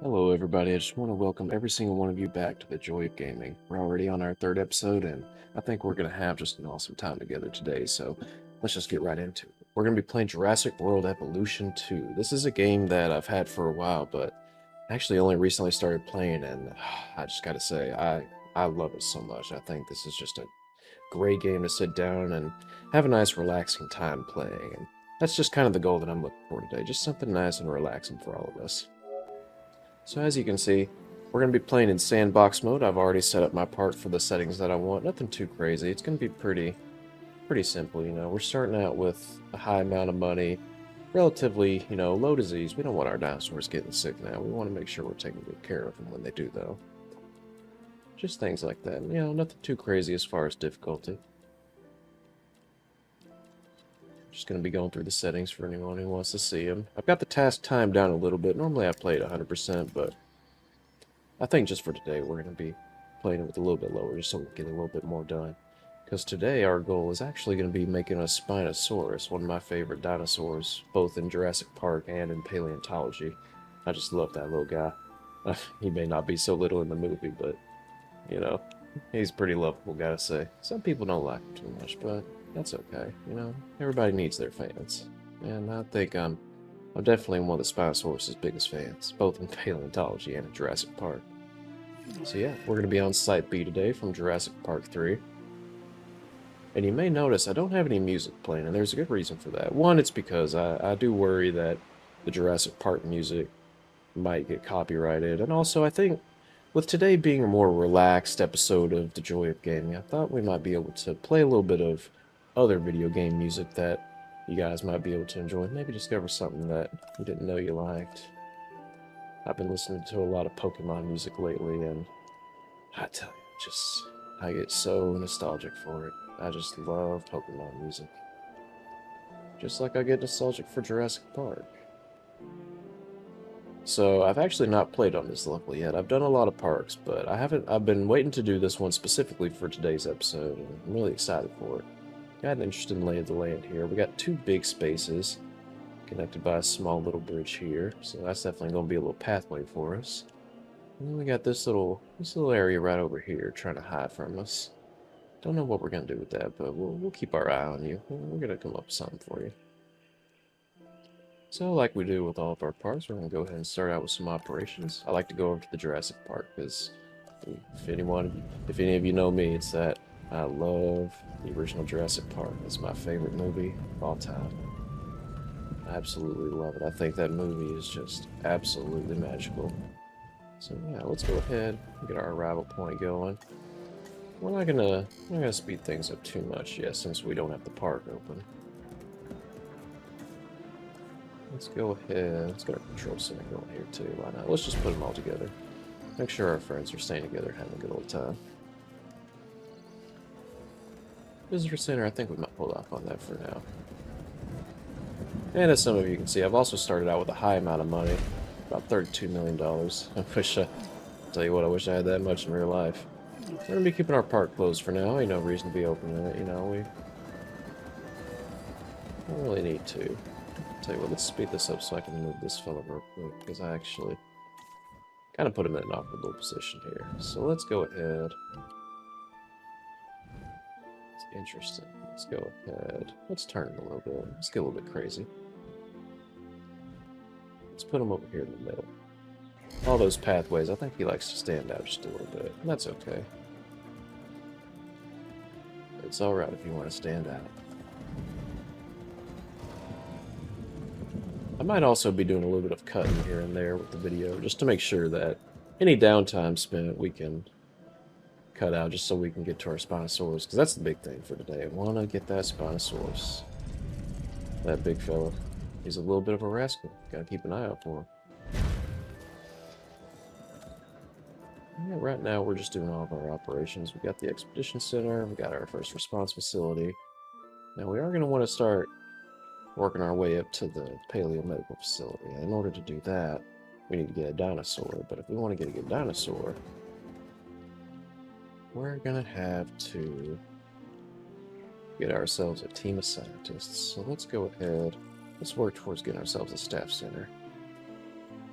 Hello, everybody. I just want to welcome every single one of you back to the Joy of Gaming. We're already on our third episode, and I think we're going to have just an awesome time together today, so let's just get right into it. We're going to be playing Jurassic World Evolution 2. This is a game that I've had for a while, but actually only recently started playing, and I just got to say, I love it so much. I think this is just a great game to sit down and have a nice, relaxing time playing, and that's just kind of the goal that I'm looking for today. Just something nice and relaxing for all of us. So as you can see, we're going to be playing in sandbox mode. I've already set up my part for the settings that I want. Nothing too crazy. It's going to be pretty simple, you know. We're starting out with a high amount of money, relatively, low disease. We don't want our dinosaurs getting sick now. We want to make sure we're taking good care of them when they do, though. Just things like that. Nothing too crazy as far as difficulty. Just going to be going through the settings for anyone who wants to see them. I've got the task time down a little bit. Normally I play at 100%, but I think just for today, we're going to be playing it with a little bit lower, just so we can get a little bit more done. Because today, our goal is actually going to be making a Spinosaurus, one of my favorite dinosaurs, both in Jurassic Park and in paleontology. I just love that little guy. He may not be so little in the movie, but, you know, he's a pretty lovable, gotta say. Some people don't like him too much, but that's okay. Everybody needs their fans. And I think I'm definitely one of the Spinosaurus' biggest fans, both in paleontology and in Jurassic Park. So yeah, we're going to be on Site B today from Jurassic Park 3. And you may notice I don't have any music playing, and there's a good reason for that. One, it's because I do worry that the Jurassic Park music might get copyrighted. And also, I think with today being a more relaxed episode of The Joy of Gaming, I thought we might be able to play a little bit of other video game music that you guys might be able to enjoy. Maybe discover something that you didn't know you liked. I've been listening to a lot of Pokemon music lately, and I tell you, I get so nostalgic for it. I just love Pokemon music. Just like I get nostalgic for Jurassic Park. So I've actually not played on this level yet. I've done a lot of parks, but I've been waiting to do this one specifically for today's episode, and I'm really excited for it. Got an interesting lay of the land here. We got two big spaces connected by a small little bridge here, so that's definitely going to be a little pathway for us. And then we got this little area right over here trying to hide from us. Don't know what we're going to do with that, but we'll keep our eye on you. We're going to come up with something for you. So like we do with all of our parks, we're going to go ahead and start out with some operations. I like to go over to the Jurassic Park because if any of you know me, it's that I love the original Jurassic Park. It's my favorite movie of all time. I absolutely love it. I think that movie is just absolutely magical. So yeah, let's go ahead and get our arrival point going. We're not gonna speed things up too much yet since we don't have the park open. Let's go ahead. Let's get our control center going here too. Why not? Let's just put them all together. Make sure our friends are staying together, having a good old time. Visitor center, I think we might hold off on that for now. And as some of you can see, I've also started out with a high amount of money, about $32 million. Tell you what, I wish I had that much in real life. We're gonna be keeping our park closed for now. Ain't no reason to be opening it, we don't really need to. Tell you what, let's speed this up so I can move this fella real quick, because I actually kind of put him in an awkward little position here. So let's go ahead. It's interesting. Let's go ahead. Let's turn it a little bit. Let's get a little bit crazy. Let's put him over here in the middle. All those pathways, I think he likes to stand out just a little bit. And that's okay. It's alright if you want to stand out. I might also be doing a little bit of cutting here and there with the video, just to make sure that any downtime spent we can cut out, just so we can get to our Spinosaurus, because that's the big thing for today. I want to get that Spinosaurus. That big fella. He's a little bit of a rascal. Gotta keep an eye out for him. Yeah, right now we're just doing all of our operations. We got the Expedition Center, we got our first response facility. Now we are going to want to start working our way up to the Paleomedical Facility. And in order to do that, we need to get a dinosaur. But if we want to get a good dinosaur, we're going to have to get ourselves a team of scientists. So let's go ahead. Let's work towards getting ourselves a staff center.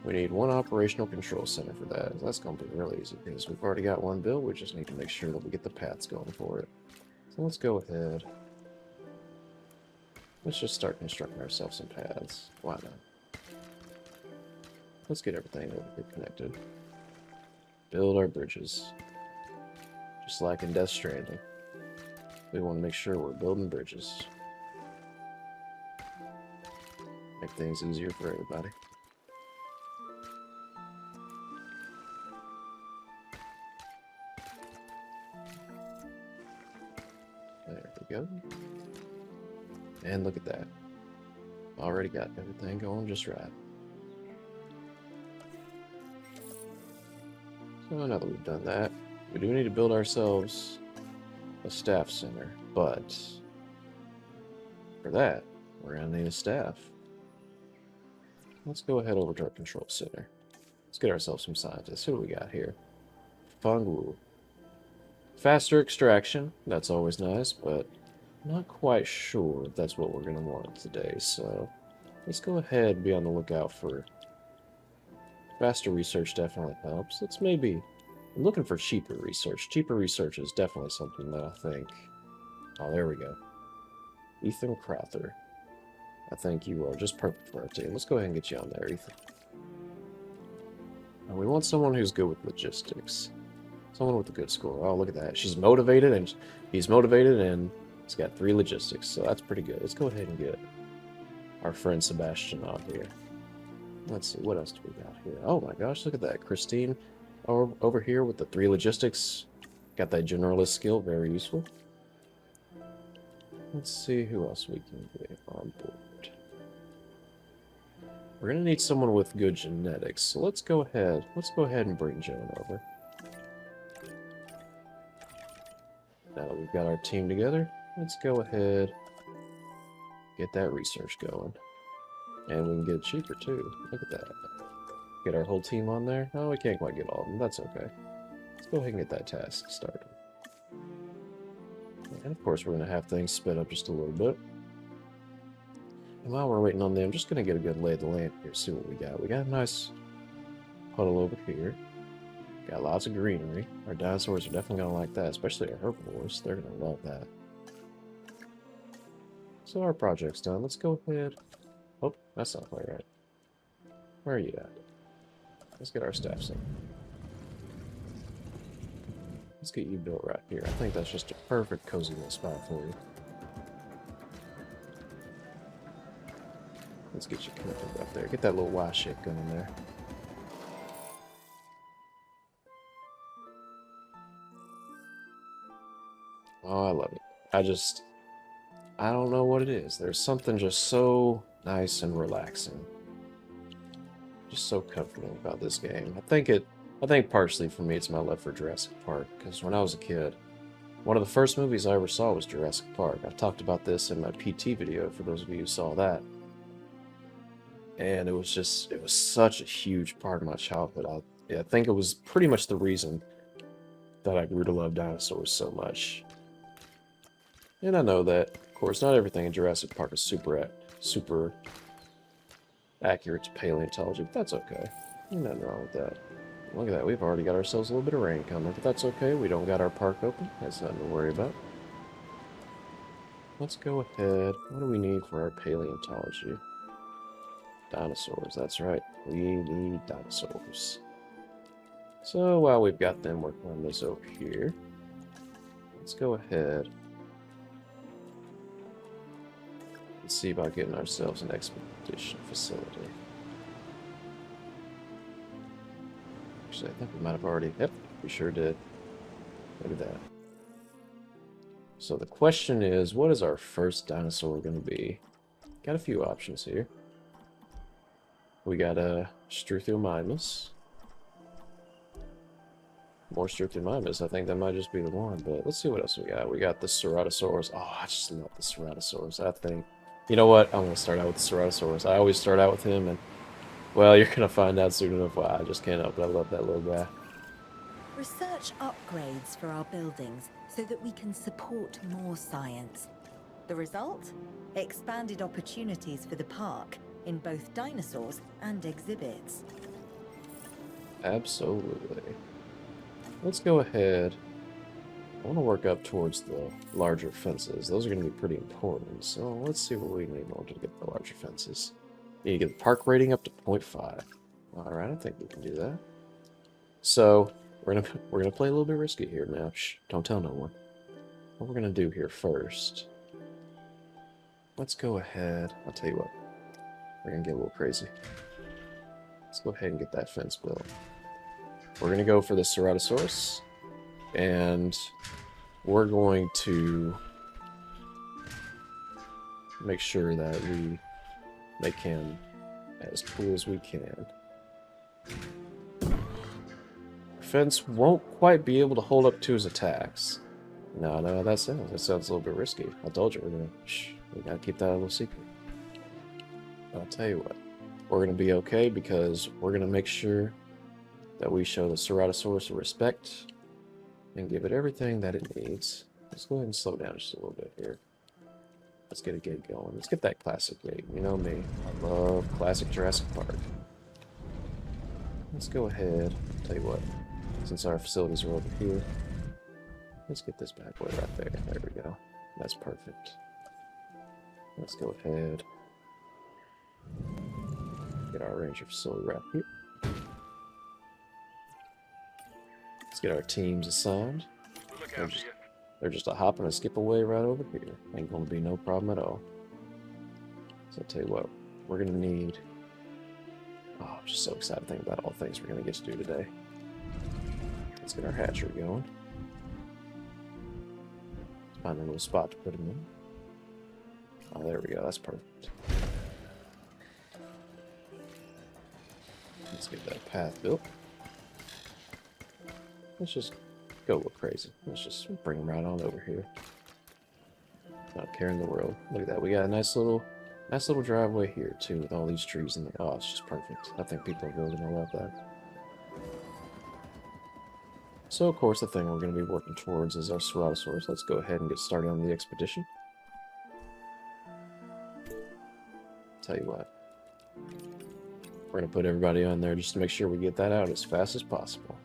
We need one operational control center for that. That's going to be really easy because we've already got one built. We just need to make sure that we get the paths going for it. So let's go ahead. Let's just start constructing ourselves some paths. Why not? Let's get everything over here connected. Build our bridges. Just like in Death Stranding. We want to make sure we're building bridges. Make things easier for everybody. There we go. And look at that. Already got everything going just right. So now that we've done that, we do need to build ourselves a staff center, but for that, we're going to need a staff. Let's go ahead over to our control center. Let's get ourselves some scientists. Who do we got here? Fengwu. Faster extraction, that's always nice, but I'm not quite sure if that's what we're going to want today, so let's go ahead and be on the lookout for faster research. Definitely helps. Let's maybe... I'm looking for cheaper research. Cheaper research is definitely something that I think... Oh, there we go. Ethan Crowther. I think you are just perfect for our team. Let's go ahead and get you on there, Ethan. Now, we want someone who's good with logistics. Someone with a good score. Oh, look at that. She's motivated, and he's motivated, and he's got 3 logistics, so that's pretty good. Let's go ahead and get our friend Sebastian on here. Let's see, what else do we got here? Oh my gosh, look at that. Christine over here with the 3 logistics. Got that generalist skill, very useful. Let's see who else we can get on board. We're gonna need someone with good genetics, so let's go ahead and bring Joan over. Now that we've got our team together, let's go ahead, get that research going. And we can get it cheaper too. Look at that. Get our whole team on there. Oh, we can't quite get all of them. That's okay. Let's go ahead and get that task started. And of course, we're going to have things sped up just a little bit. And while we're waiting on them, I'm just going to get a good lay of the land here, see what we got. We got a nice puddle over here. Got lots of greenery. Our dinosaurs are definitely going to like that, especially our herbivores. They're going to love that. So our project's done. Let's go ahead. Oh, that's not quite right. Where are you at? Let's get our staff set. Let's get you built right here. I think that's just a perfect cozy little spot for you. Let's get you connected up there. Get that little Y shape going there. Oh, I love it. I don't know what it is. There's something just so nice and relaxing. Just so comforting about this game. I think partially for me it's my love for Jurassic Park, because when I was a kid, one of the first movies I ever saw was Jurassic Park. I've talked about this in my PT video for those of you who saw that. And it was such a huge part of my childhood. I think it was pretty much the reason that I grew to love dinosaurs so much. And I know that, of course, not everything in Jurassic Park is super accurate to paleontology, but that's okay. There's nothing wrong with that. Look at that, we've already got ourselves a little bit of rain coming, but that's okay. We don't got our park open. That's nothing to worry about. Let's go ahead. What do we need for our paleontology? Dinosaurs, that's right. We need dinosaurs. So while we've got them working on this over here, let's go ahead and see about getting ourselves an expedition facility. Actually, I think we might have already... Yep, we sure did. Look at that. So the question is, what is our first dinosaur going to be? Got a few options here. We got a Struthiomimus. More Struthiomimus. I think that might just be the one, but let's see what else we got. We got the Ceratosaurus. Oh, I just love the Ceratosaurus. I think... You know what? I'm going to start out with the Ceratosaurus. I always start out with him, and... Well, you're going to find out soon enough why. I just can't help it. I love that little guy. Research upgrades for our buildings so that we can support more science. The result? Expanded opportunities for the park in both dinosaurs and exhibits. Absolutely. Let's go ahead. I want to work up towards the larger fences. Those are going to be pretty important. So let's see what we need in order to get the larger fences. You need to get the park rating up to 0.5. Alright, I think we can do that. So we're gonna play a little bit risky here now. Shh, don't tell no one. What we're gonna do here first. Let's go ahead. I'll tell you what. We're gonna get a little crazy. Let's go ahead and get that fence built. We're gonna go for the Ceratosaurus, and we're going to make sure that we make him as cool as we can. Fence won't quite be able to hold up to his attacks. No, that sounds a little bit risky. I told you we gotta keep that a little secret. But I'll tell you what, we're gonna be okay because we're gonna make sure that we show the Ceratosaurus respect and give it everything that it needs. Let's go ahead and slow down just a little bit here. Let's get a gate going. Let's get that classic gate. You know me, I love classic Jurassic Park. Let's go ahead. Tell you what, since our facilities are over here, let's get this bad boy right there. There we go. That's perfect. Let's go ahead. Get our ranger facility right here. Let's get our teams assigned. They're just a hop and a skip away right over here. Ain't gonna be no problem at all. So I'll tell you what, we're gonna need... Oh, I'm just so excited to think about all the things we're gonna get to do today. Let's get our hatchery going. Find a little spot to put him in. Oh, there we go. That's perfect. Let's get that path built. Let's just go a little crazy. Let's just bring him right on over here. Not care in the world. Look at that. We got a nice little driveway here too, with all these trees in there. Oh, it's just perfect. I think people are really gonna love that. So, of course, the thing we're going to be working towards is our Ceratosaurus. Let's go ahead and get started on the expedition. Tell you what, we're going to put everybody on there just to make sure we get that out as fast as possible.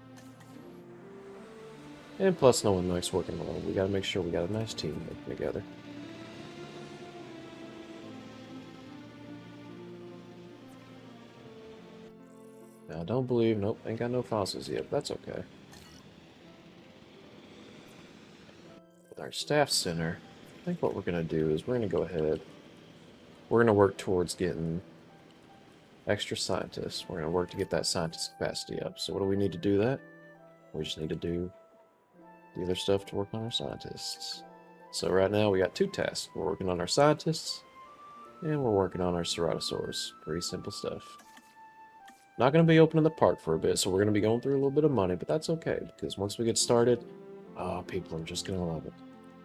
And plus, no one likes working alone. We got to make sure we got a nice team working together. Now, I don't believe, nope, ain't got no fossils yet, but that's okay. With our staff center, I think what we're going to do is we're going to go ahead, we're going to work towards getting extra scientists. We're going to work to get that scientist capacity up. So what do we need to do that? We just need to do the other stuff to work on our scientists. So right now we got two tasks. We're working on our scientists, and we're working on our Ceratosaurus. Pretty simple stuff. Not going to be opening the park for a bit, so we're going to be going through a little bit of money, but that's okay, because once we get started, oh, people are just going to love it.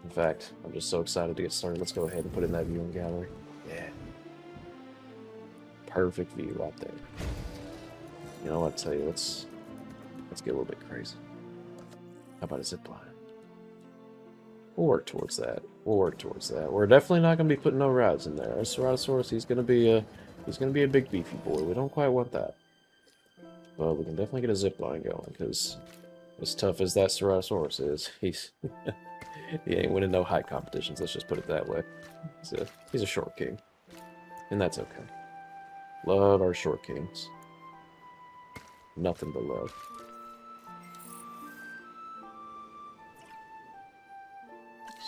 In fact, I'm just so excited to get started. Let's go ahead and put in that viewing gallery. Yeah. Perfect view right there. You know what, I'll tell you, let's get a little bit crazy. How about a zip line? We'll work towards that. We'll work towards that. We're definitely not going to be putting no routes in there. Our Ceratosaurus, he's going to be a big beefy boy. We don't quite want that. But we can definitely get a zip line going, because as tough as that Ceratosaurus is, he ain't winning no height competitions. Let's just put it that way. He's a short king, and that's okay. Love our short kings. Nothing but love.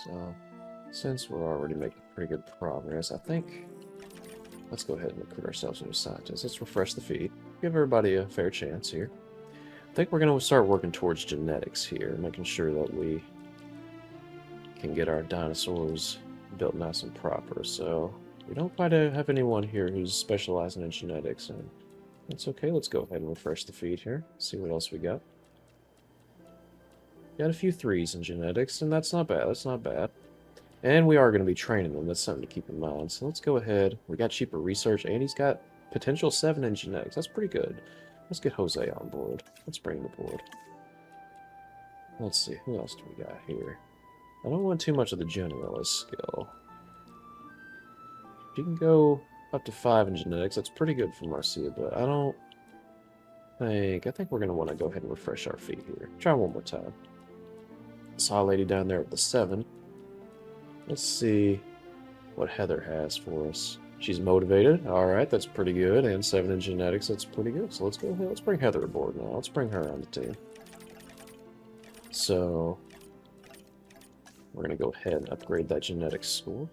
So, since we're already making pretty good progress, I think let's go ahead and recruit ourselves into scientists. Let's refresh the feed. Give everybody a fair chance here. I think we're going to start working towards genetics here, making sure that we can get our dinosaurs built nice and proper. So, we don't quite have anyone here who's specializing in genetics, and that's okay. Let's go ahead and refresh the feed here, see what else we got. Got a few 3s in genetics, and that's not bad. That's not bad. And we are going to be training them. That's something to keep in mind. So let's go ahead. We got cheaper research, and he's got potential 7 in genetics. That's pretty good. Let's get Jose on board. Let's bring him aboard. Let's see. Who else do we got here? I don't want too much of the generalist skill. If you can go up to 5 in genetics, that's pretty good for Marcia, but I don't think we're gonna want to go ahead and refresh our feed here. Try one more time. Saw a lady down there with the 7. Let's see what Heather has for us. She's motivated. All right, that's pretty good. And 7 in genetics, that's pretty good. So let's go ahead. Let's bring Heather aboard now. Let's bring her on the team. So we're gonna go ahead and upgrade that genetics score.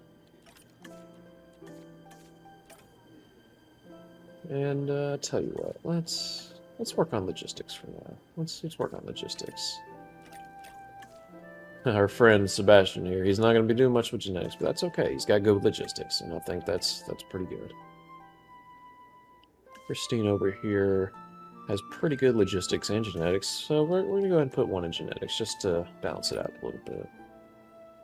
And tell you what, let's work on logistics for now. Let's work on logistics. Our friend Sebastian here, he's not going to be doing much with genetics, but that's okay. He's got good logistics, and I think that's pretty good. Christine over here has pretty good logistics and genetics, so we're going to go ahead and put 1 in genetics just to balance it out a little bit.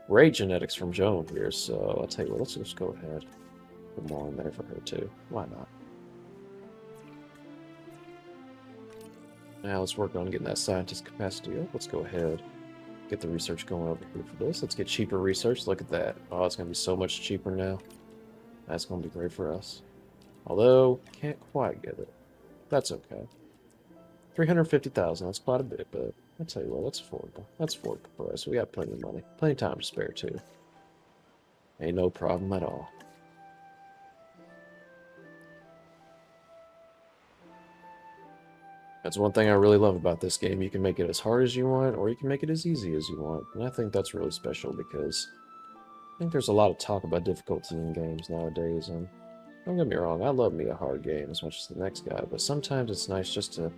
Great genetics from Joan here, so I'll tell you what, let's just go ahead. Put more in there for her too. Why not? Now let's work on getting that scientist capacity up. Let's go ahead. Get the research going over here for this. Let's get cheaper research. Look at that. Oh, it's going to be so much cheaper now. That's going to be great for us. Although, can't quite get it. That's okay. 350,000. That's quite a bit, but I tell you what, that's affordable. That's affordable for us. We got plenty of money. Plenty of time to spare, too. Ain't no problem at all. That's one thing I really love about this game. You can make it as hard as you want, or you can make it as easy as you want. And I think that's really special because I think there's a lot of talk about difficulty in games nowadays. And don't get me wrong, I love me a hard game as much as the next guy, but sometimes it's nice just to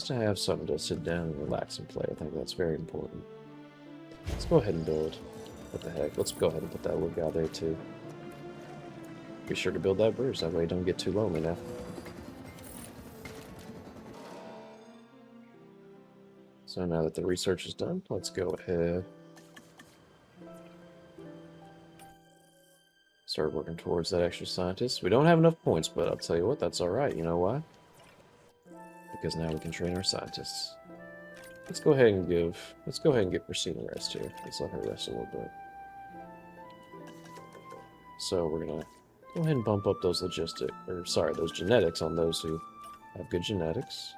have something to sit down and relax and play. I think that's very important. Let's go ahead and build. What the heck? Let's go ahead and put that little guy there too. Be sure to build that bridge, that way you don't get too lonely now. So now that the research is done, let's go ahead. Start working towards that extra scientist. We don't have enough points, but I'll tell you what, that's alright. You know why? Because now we can train our scientists. Let's go ahead and get Christina a rest here. Let's let her rest a little bit. So we're gonna go ahead and bump up those those genetics on those who have good genetics.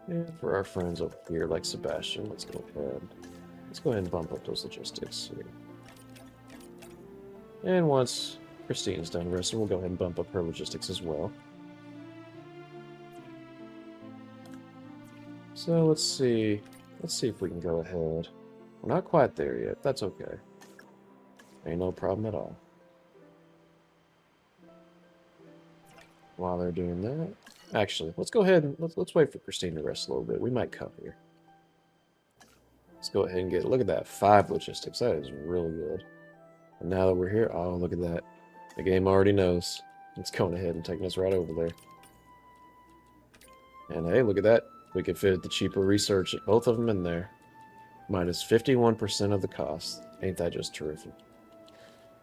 And for our friends over here, like Sebastian, let's go ahead and bump up those logistics here. And once Christine's done resting, we'll go ahead and bump up her logistics as well. So let's see if we can go ahead. We're not quite there yet. That's okay. Ain't no problem at all. While they're doing that, actually, let's go ahead and let's wait for Christine to rest a little bit. We might come here. Let's go ahead and look at that, 5 logistics. That is really good. And now that we're here, oh, look at that. The game already knows. It's going ahead and taking us right over there. And hey, look at that. We can fit the cheaper research, both of them in there. Minus 51% of the cost. Ain't that just terrific?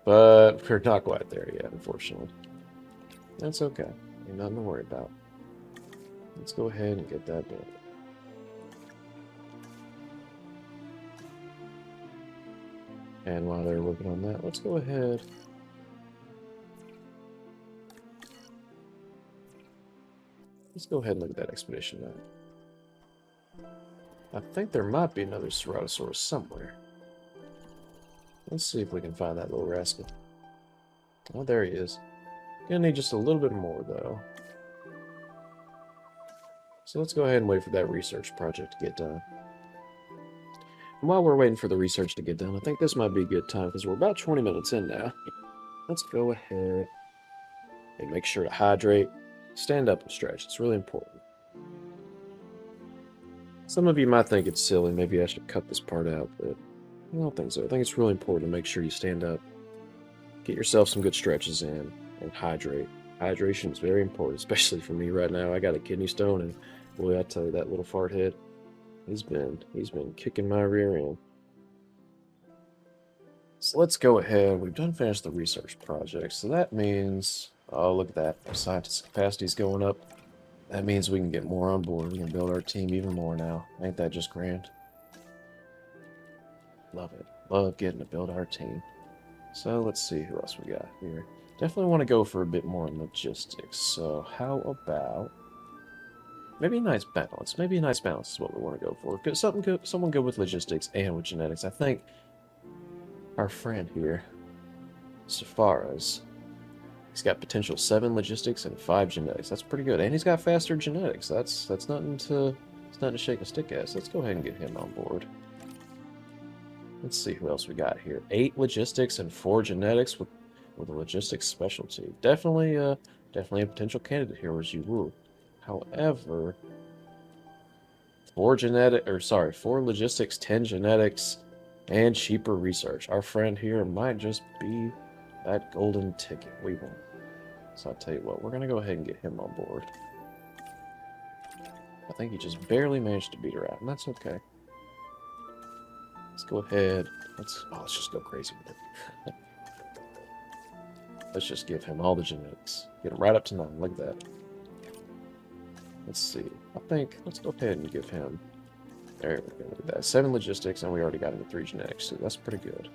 But we're not quite there yet, unfortunately. That's okay. Ain't nothing to worry about. Let's go ahead and get that done. And while they're working on that, let's go ahead. Let's go ahead and look at that expedition map. I think there might be another Ceratosaurus somewhere. Let's see if we can find that little rascal. Oh, there he is. Gonna need just a little bit more, though. So let's go ahead and wait for that research project to get done. And while we're waiting for the research to get done, I think this might be a good time, because we're about 20 minutes in now. Let's go ahead and make sure to hydrate. Stand up and stretch. It's really important. Some of you might think it's silly. Maybe I should cut this part out, but I don't think so. I think it's really important to make sure you stand up, get yourself some good stretches in, and hydrate. Hydration is very important, especially for me right now. I got a kidney stone, and boy, I tell you, that little fart head, he's been kicking my rear end. So let's go ahead. We've done finished the research project, so that means, oh, look at that. Our scientist capacity is going up. That means we can get more on board. We can build our team even more now. Ain't that just grand? Love it. Love getting to build our team. So let's see who else we got here. Definitely want to go for a bit more in logistics. So how about maybe a nice balance? Maybe a nice balance is what we want to go for. Something good, someone good with logistics and with genetics. I think our friend here, Safaras, he's got potential 7 logistics and 5 genetics. That's pretty good, and he's got faster genetics. That's nothing to shake a stick at. So let's go ahead and get him on board. Let's see who else we got here. 8 logistics and 4 genetics with a logistics specialty. Definitely a potential candidate here was Yu. However, 4 logistics, 10 genetics, and cheaper research. Our friend here might just be that golden ticket we want. So I'll tell you what, we're gonna go ahead and get him on board. I think he just barely managed to beat her out, and that's okay. Let's go ahead. Let's just go crazy with it. Let's just give him all the genetics. Get him right up to 9. Look at that. Let's see. Let's go ahead and give him. There we go. Look at that. 7 logistics, and we already got him 3 genetics, so that's pretty good.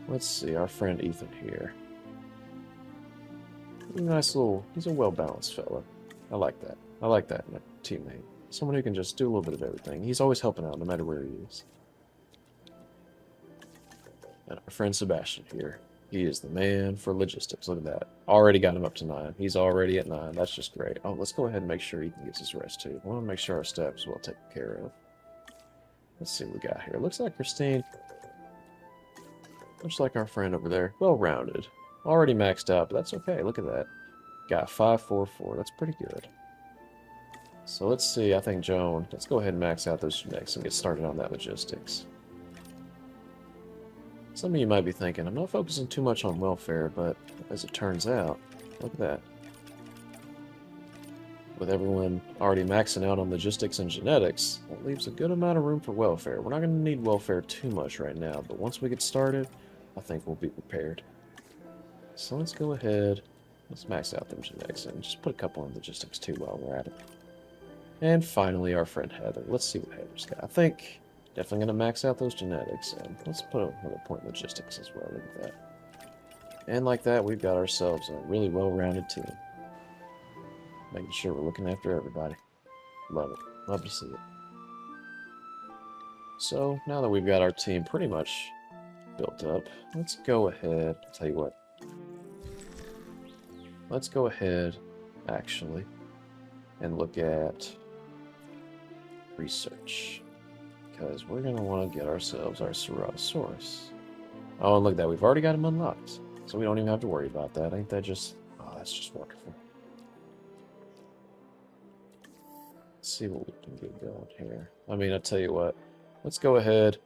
Let's see. Our friend Ethan here. He's a well-balanced fella. I like that. I like that in a teammate. Someone who can just do a little bit of everything. He's always helping out, no matter where he is. And our friend Sebastian here. He is the man for logistics. Look at that. Already got him up to 9. He's already at 9. That's just great. Oh, let's go ahead and make sure Ethan gets his rest, too. I want to make sure our staff is well taken care of. Let's see what we got here. Looks like Christine. Looks like our friend over there. Well-rounded. Already maxed out, but that's okay. Look at that. Got 544. That's pretty good. So let's see. I think Joan. Let's go ahead and max out those genetics and get started on that logistics. Some of you might be thinking, I'm not focusing too much on welfare, but as it turns out, look at that. With everyone already maxing out on logistics and genetics, that leaves a good amount of room for welfare. We're not going to need welfare too much right now, but once we get started, I think we'll be prepared. So let's go ahead, let's max out them genetics and just put a couple in logistics too while we're at it. And finally, our friend Heather. Let's see what Heather's got. I think definitely going to max out those genetics, and let's put another point in logistics as well. Look at that. And like that, we've got ourselves a really well-rounded team. Making sure we're looking after everybody. Love it. Love to see it. So, now that we've got our team pretty much built up, let's go ahead. I'll tell you what. Let's go ahead, actually, and look at research. Because we're going to want to get ourselves our Ceratosaurus. Oh, and look at that. We've already got him unlocked. So we don't even have to worry about that. Ain't that just... Oh, that's just wonderful. Let's see what we can get going here. I mean, I'll tell you what. Let's go ahead.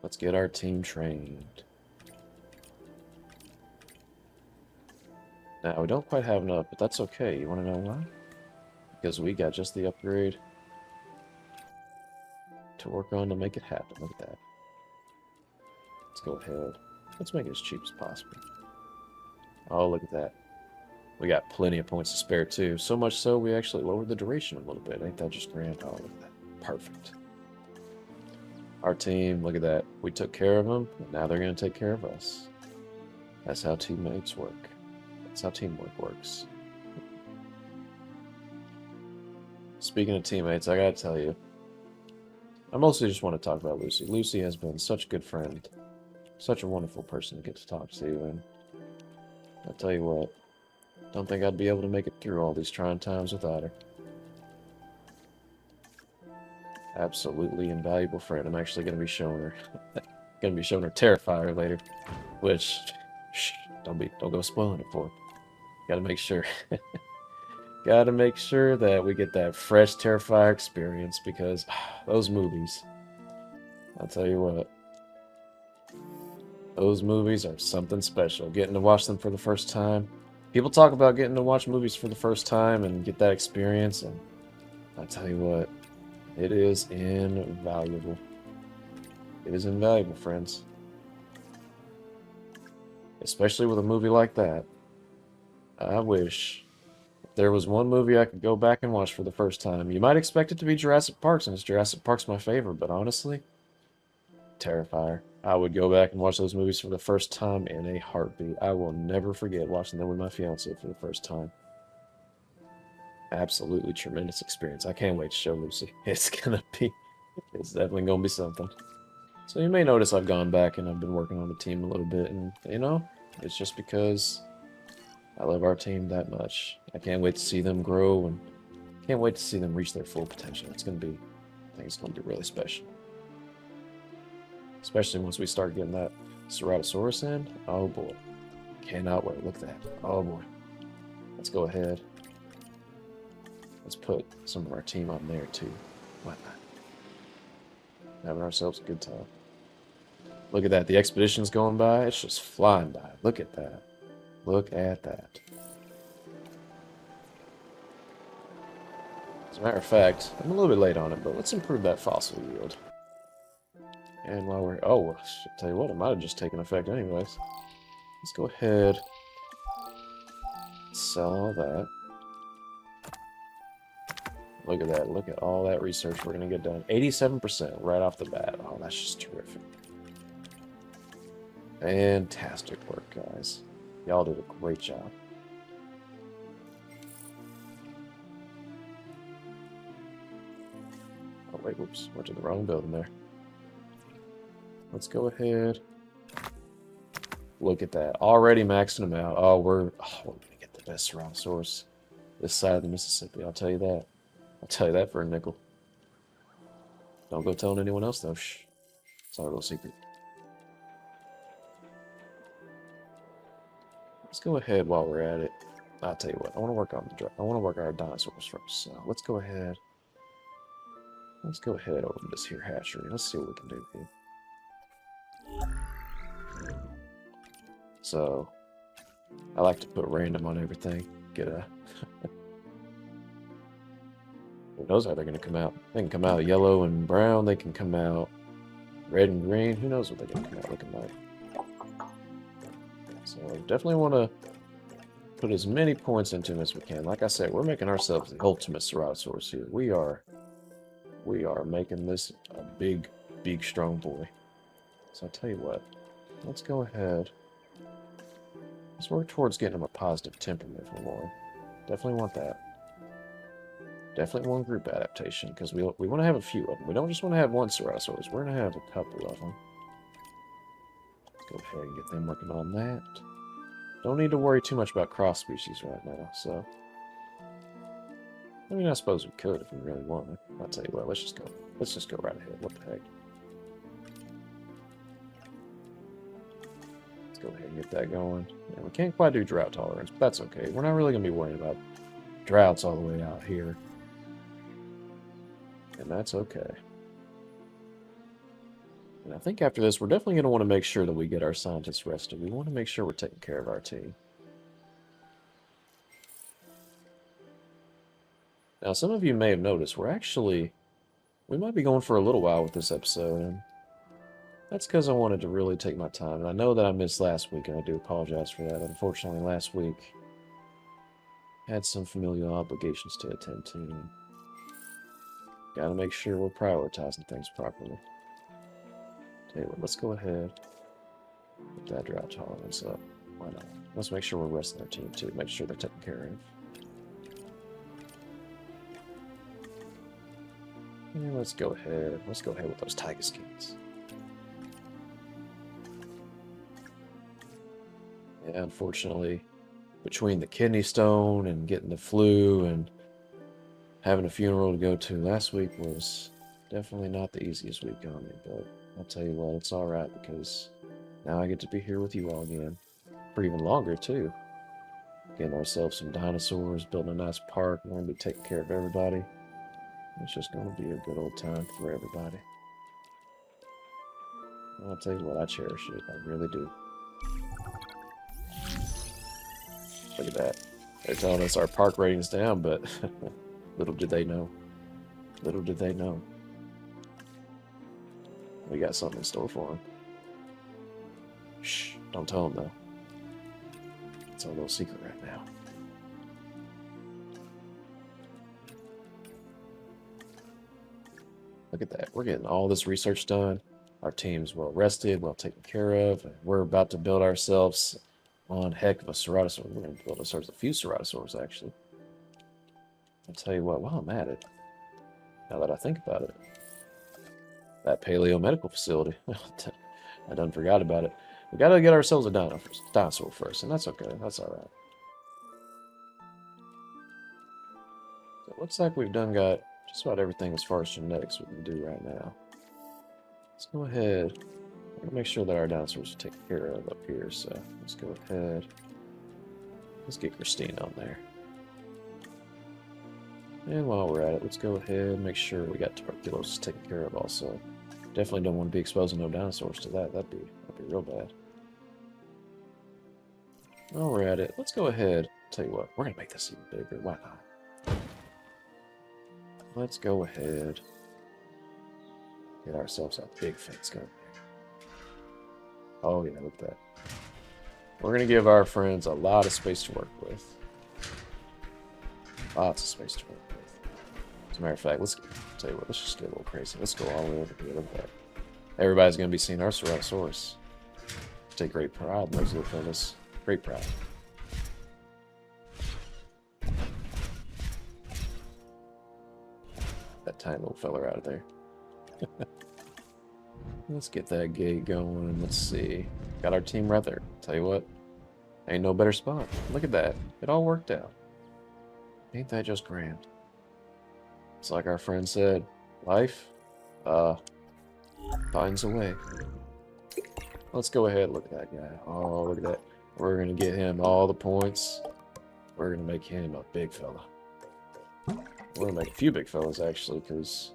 Let's get our team trained. Now, we don't quite have enough, but that's okay. You want to know why? Because we got just the upgrade to work on to make it happen. Look at that. Let's go ahead. Let's make it as cheap as possible. Oh, look at that. We got plenty of points to spare, too. So much so, we actually lowered the duration a little bit. Ain't that just grand? Oh, look at that. Perfect. Our team, look at that. We took care of them, and now they're going to take care of us. That's how teammates work. That's how teamwork works. Speaking of teammates, I gotta tell you, I mostly just want to talk about Lucy. Lucy has been such a good friend, such a wonderful person to get to talk to, and I'll tell you what, don't think I'd be able to make it through all these trying times without her. Absolutely invaluable friend. I'm actually going to be showing her, Terrifier later, which, shh, don't go spoiling it for her. Gotta make sure. Gotta make sure that we get that fresh Terrifier experience, because those movies, I'll tell you what, those movies are something special. Getting to watch them for the first time. People talk about getting to watch movies for the first time and get that experience, and I'll tell you what, it is invaluable. It is invaluable, friends. Especially with a movie like that. I wish there was one movie I could go back and watch for the first time. You might expect it to be Jurassic Park, since Jurassic Park's my favorite, but honestly, Terrifier. I would go back and watch those movies for the first time in a heartbeat. I will never forget watching them with my fiance for the first time. Absolutely tremendous experience. I can't wait to show Lucy. It's definitely gonna be something. So you may notice I've gone back and I've been working on the team a little bit, and it's just because I love our team that much. I can't wait to see them grow and can't wait to see them reach their full potential. I think it's gonna be really special. Especially once we start getting that Ceratosaurus in. Oh boy. Cannot wait. Look at that. Oh boy. Let's go ahead. Let's put some of our team on there too. Why not? Having ourselves a good time. Look at that. The expedition's going by. It's just flying by. Look at that. Look at that. As a matter of fact, I'm a little bit late on it, but let's improve that fossil yield. And while we're... Oh, well, tell you what, it might have just taken effect anyways. Let's go ahead. Sell all that. Look at that. Look at all that research we're going to get done. 87% right off the bat. Oh, that's just terrific. Fantastic work, guys. Y'all did a great job. Oh, wait, whoops. Went to the wrong building there. Let's go ahead. Look at that. Already maxing them out. Oh, we're going to get the best Ceratosaurus this side of the Mississippi. I'll tell you that. I'll tell you that for a nickel. Don't go telling anyone else, though. Shh. It's our little secret. Let's go ahead while we're at it. I'll tell you what. I want to work our dinosaurs first. So let's go ahead. Let's go ahead over this here hatchery. Let's see what we can do here. So, I like to put random on everything. Get a... Who knows how they're going to come out? They can come out yellow and brown. They can come out red and green. Who knows what they're going to come out looking like. So, definitely want to put as many points into them as we can. Like I said, we're making ourselves the ultimate Ceratosaurus here. We are making this a big, big, strong boy. So, I'll tell you what. Let's go ahead. Let's work towards getting him a positive temperament for one. Definitely want that. Definitely want group adaptation, because we want to have a few of them. We don't just want to have one Ceratosaurus. We're going to have a couple of them. Let's go ahead and get them working on that. Don't need to worry too much about cross species right now, so... I mean, I suppose we could if we really wanted. I'll tell you what, let's just go. Let's just go right ahead. What the heck? Let's go ahead and get that going. Yeah, we can't quite do drought tolerance, but that's okay. We're not really going to be worrying about droughts all the way out here. And that's okay. And I think after this, we're definitely going to want to make sure that we get our scientists rested. We want to make sure we're taking care of our team. Now, some of you may have noticed, we might be going for a little while with this episode, and that's because I wanted to really take my time. And I know that I missed last week, and I do apologize for that. Unfortunately, last week, I had some familial obligations to attend to. Gotta make sure we're prioritizing things properly. Tell you what, let's go ahead. Get that drought tolerance up. Why not? Let's make sure we're resting our team, too. Make sure they're taken care of. Yeah, let's go ahead. Let's go ahead with those tiger skins. Yeah, unfortunately, between the kidney stone and getting the flu and having a funeral to go to last week was definitely not the easiest week on me, but I'll tell you what, it's alright because now I get to be here with you all again. For even longer, too. Getting ourselves some dinosaurs, building a nice park, we're going to be taking care of everybody. It's just going to be a good old time for everybody. And I'll tell you what, I cherish it. I really do. Look at that. They're telling us our park rating's down, but little did they know. Little did they know. We got something in store for them. Shh, don't tell them though. It's a little secret right now. Look at that. We're getting all this research done. Our team's well rested, well taken care of, and we're about to build ourselves one heck of a Ceratosaur. We're going to build ourselves a few Ceratosaurs, actually. I'll tell you what, while I'm at it, now that I think about it, that Paleo Medical Facility, I done forgot about it. We got to get ourselves a dinosaur first, and that's okay. That's all right. So it looks like we've done got just about everything as far as genetics we can do right now. Let's go ahead. We're going to make sure that our dinosaurs are taken care of up here, so let's go ahead. Let's get Christine on there. And while we're at it, let's go ahead and make sure we got tuberculosis taken care of also. Definitely don't want to be exposing no dinosaurs to that. That'd be real bad. While we're at it, let's go ahead. Tell you what, we're going to make this even bigger. Why not? Let's go ahead. Get ourselves a big fence going. Oh yeah, look at that. We're going to give our friends a lot of space to work with. Lots of space to work with. As a matter of fact, tell you what, let's just get a little crazy. Let's go all the way over here. Look at that. Everybody's going to be seeing our Ceratosaurus. Take great pride in those little fellas. Great pride. That tiny little fella out of there. Let's get that gate going. Let's see. Got our team right there. Tell you what, ain't no better spot. Look at that. It all worked out. Ain't that just grand? It's like our friend said, life, finds a way. Let's go ahead and look at that guy. Oh, look at that. We're going to get him all the points. We're going to make him a big fella. We're going to make a few big fellas, actually, because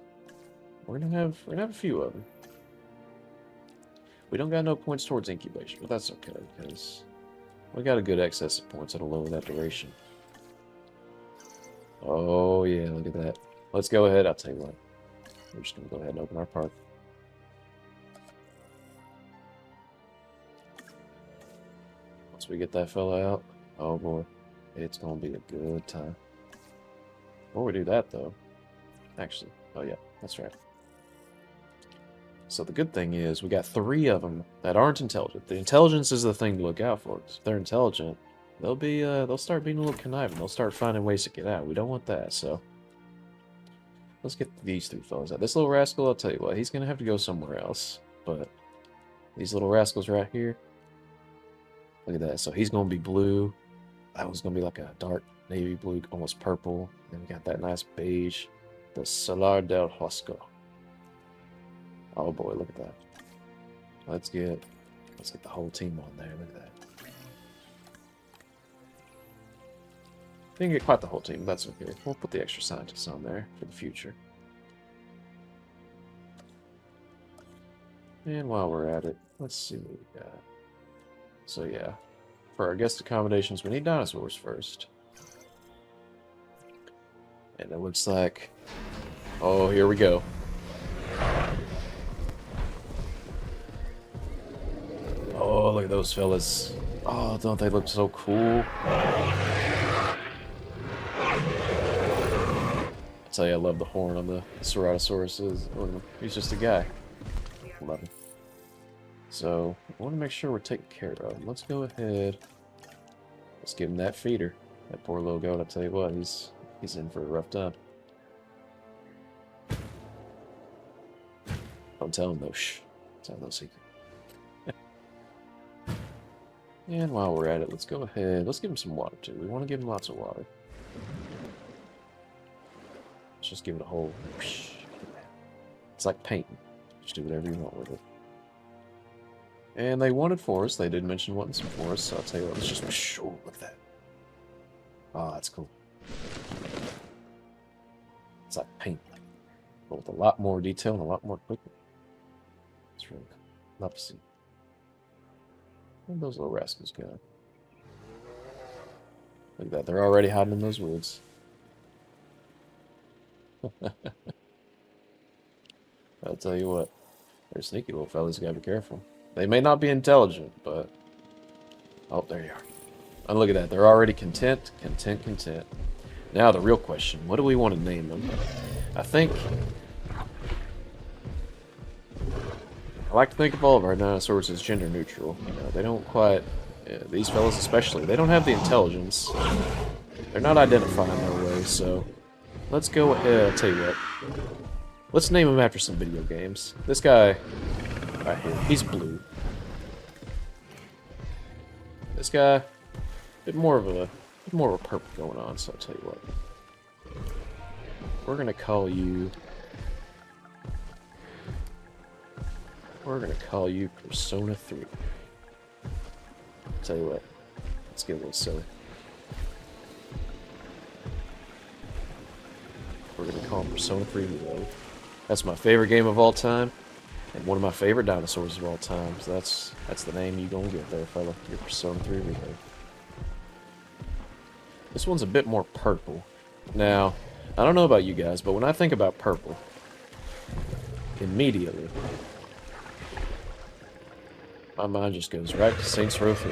we're going to have a few of them. We don't got no points towards incubation, but that's okay, because we got a good excess of points that'll lower that duration. Oh, yeah, look at that. Let's go ahead. I'll tell you what. We're just going to go ahead and open our park. Once we get that fella out, oh boy, it's going to be a good time. Before we do that, though, actually, oh yeah, that's right. So the good thing is we got 3 of them that aren't intelligent. The intelligence is the thing to look out for. If they're intelligent, they'll start being a little conniving. They'll start finding ways to get out. We don't want that, so let's get these 3 fellas out. This little rascal, I'll tell you what, he's gonna have to go somewhere else. But these little rascals right here, look at that. So he's gonna be blue. That one's gonna be like a dark navy blue, almost purple. Then we got that nice beige, the Salar del Hosco. Oh boy, look at that. Let's get the whole team on there. Look at that. Didn't get quite the whole team, that's okay. We'll put the extra scientists on there for the future. And while we're at it, let's see what we got. So yeah, for our guest accommodations, we need dinosaurs first. And it looks like, oh, here we go. Oh, look at those fellas. Oh, don't they look so cool? I tell you, I love the horn on the Ceratosaurus. He's just a guy. Love him. So, I want to make sure we're taken care of. Let's go ahead. Let's give him that feeder. That poor little goat, I tell you what, he's in for a rough time. Don't tell him though. Shh. Tell him no secret. And while we're at it, let's go ahead. Let's give him some water too. We want to give him lots of water. Let's just give it a whole. It's like painting. Just do whatever you want with it. And they wanted forest. They did mention wanting some forest, so I'll tell you what. Let's just. Oh, look at that. Oh, that's cool. It's like paint, but with a lot more detail and a lot more quickness. It's really cool. Love to see. Where'd those little rascals go? Look at that. They're already hiding in those woods. I'll tell you what. They're sneaky little fellas. You gotta be careful. They may not be intelligent, but... Oh, there you are. And look at that. They're already content. Now the real question. What do we want to name them? I think... I like to think of all of our dinosaurs as gender neutral. You know, they don't quite, these fellas especially, they don't have the intelligence. They're not identified in no way, so let's go ahead. I'll tell you what. Let's name them after some video games. This guy right here, he's blue. This guy, a bit more of a purple going on, so I'll tell you what. We're gonna call you Persona 3. Tell you what, let's get a little silly. We're gonna call him Persona 3 Reload. That's my favorite game of all time, and one of my favorite dinosaurs of all time. So that's the name you gonna get there, fella. Your Persona 3 Reload. This one's a bit more purple. Now, I don't know about you guys, but when I think about purple, immediately, my mind just goes right to Saints Row 3.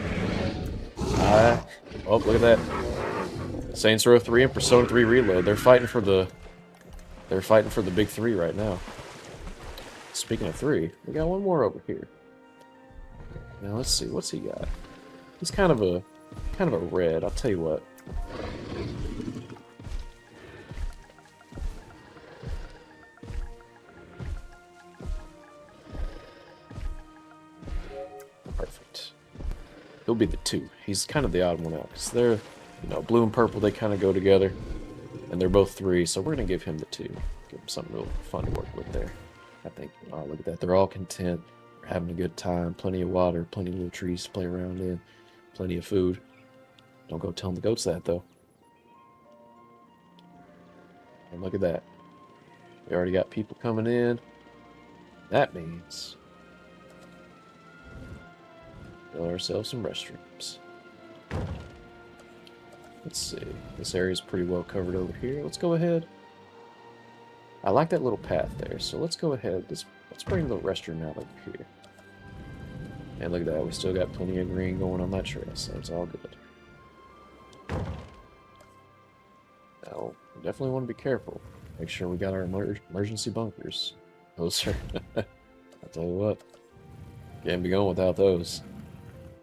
Oh, look at that. Saints Row 3 and Persona 3 Reload. They're fighting for the big three right now. Speaking of three, we got one more over here. Now let's see, what's he got? He's kind of a red. I'll tell you what. Perfect. He'll be the 2. He's kind of the odd one out because they're, you know, blue and purple. They kind of go together, and they're both 3. So we're gonna give him the 2. Give him something real fun to work with there. I think. Oh, look at that. They're all content. They're having a good time. Plenty of water. Plenty of little trees to play around in. Plenty of food. Don't go telling the goats that though. And look at that. We already got people coming in. That means build ourselves some restrooms. Let's see. This area's pretty well covered over here. Let's go ahead. I like that little path there, so let's go ahead. Let's bring the restroom out over here. And look at that. We still got plenty of green going on that trail, so it's all good. Now, we definitely want to be careful. Make sure we got our emergency bunkers. Those are... I'll tell you what. Can't be going without those.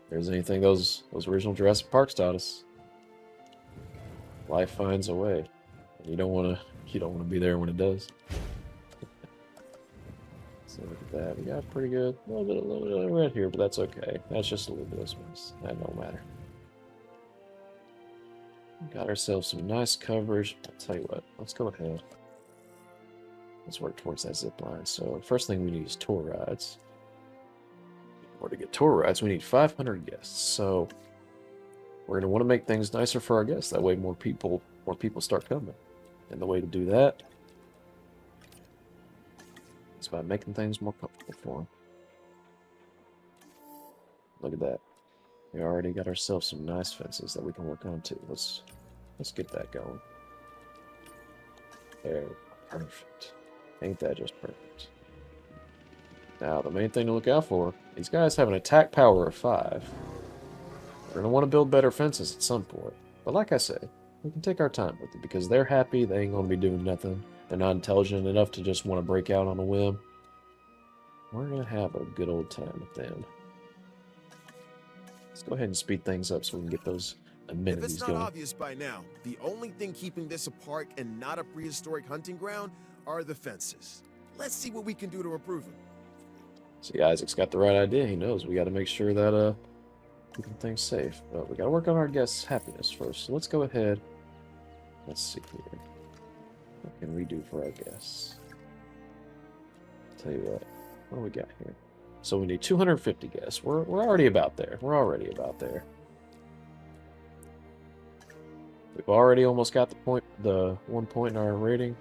If there's anything those original Jurassic Parks taught us. Life finds a way. And you don't want to be there when it does. So look at that. We got pretty good. A little bit of red here, but that's okay. That's just a little bit of space. That don't matter. Got ourselves some nice coverage. I'll tell you what. Let's go ahead. Let's work towards that zip line. So first thing we need is tour rides. In order to get tour rides, we need 500 guests. So we're going to want to make things nicer for our guests. That way more people start coming. And the way to do that is by making things more comfortable for them. Look at that. We already got ourselves some nice fences that we can work on too. Let's get that going. There, perfect. Ain't that just perfect? Now the main thing to look out for, these guys have an attack power of 5. We're gonna want to build better fences at some point. But like I said, we can take our time with it because they're happy, they ain't gonna be doing nothing. They're not intelligent enough to just want to break out on a whim. We're gonna have a good old time with them. Let's go ahead and speed things up so we can get those amenities If it's not going. obvious by now, the only thing keeping this a park and not a prehistoric hunting ground are the fences. Let's see what we can do to improve them. See, Isaac's got the right idea. He knows we got to make sure that keeping things safe. But we got to work on our guests' happiness first. So let's go ahead. Let's see here. What can we do for our guests? Tell you what do we got here? So we need 250 guests. We're already about there. We're already about there. We've already almost got the 1 point in our rating.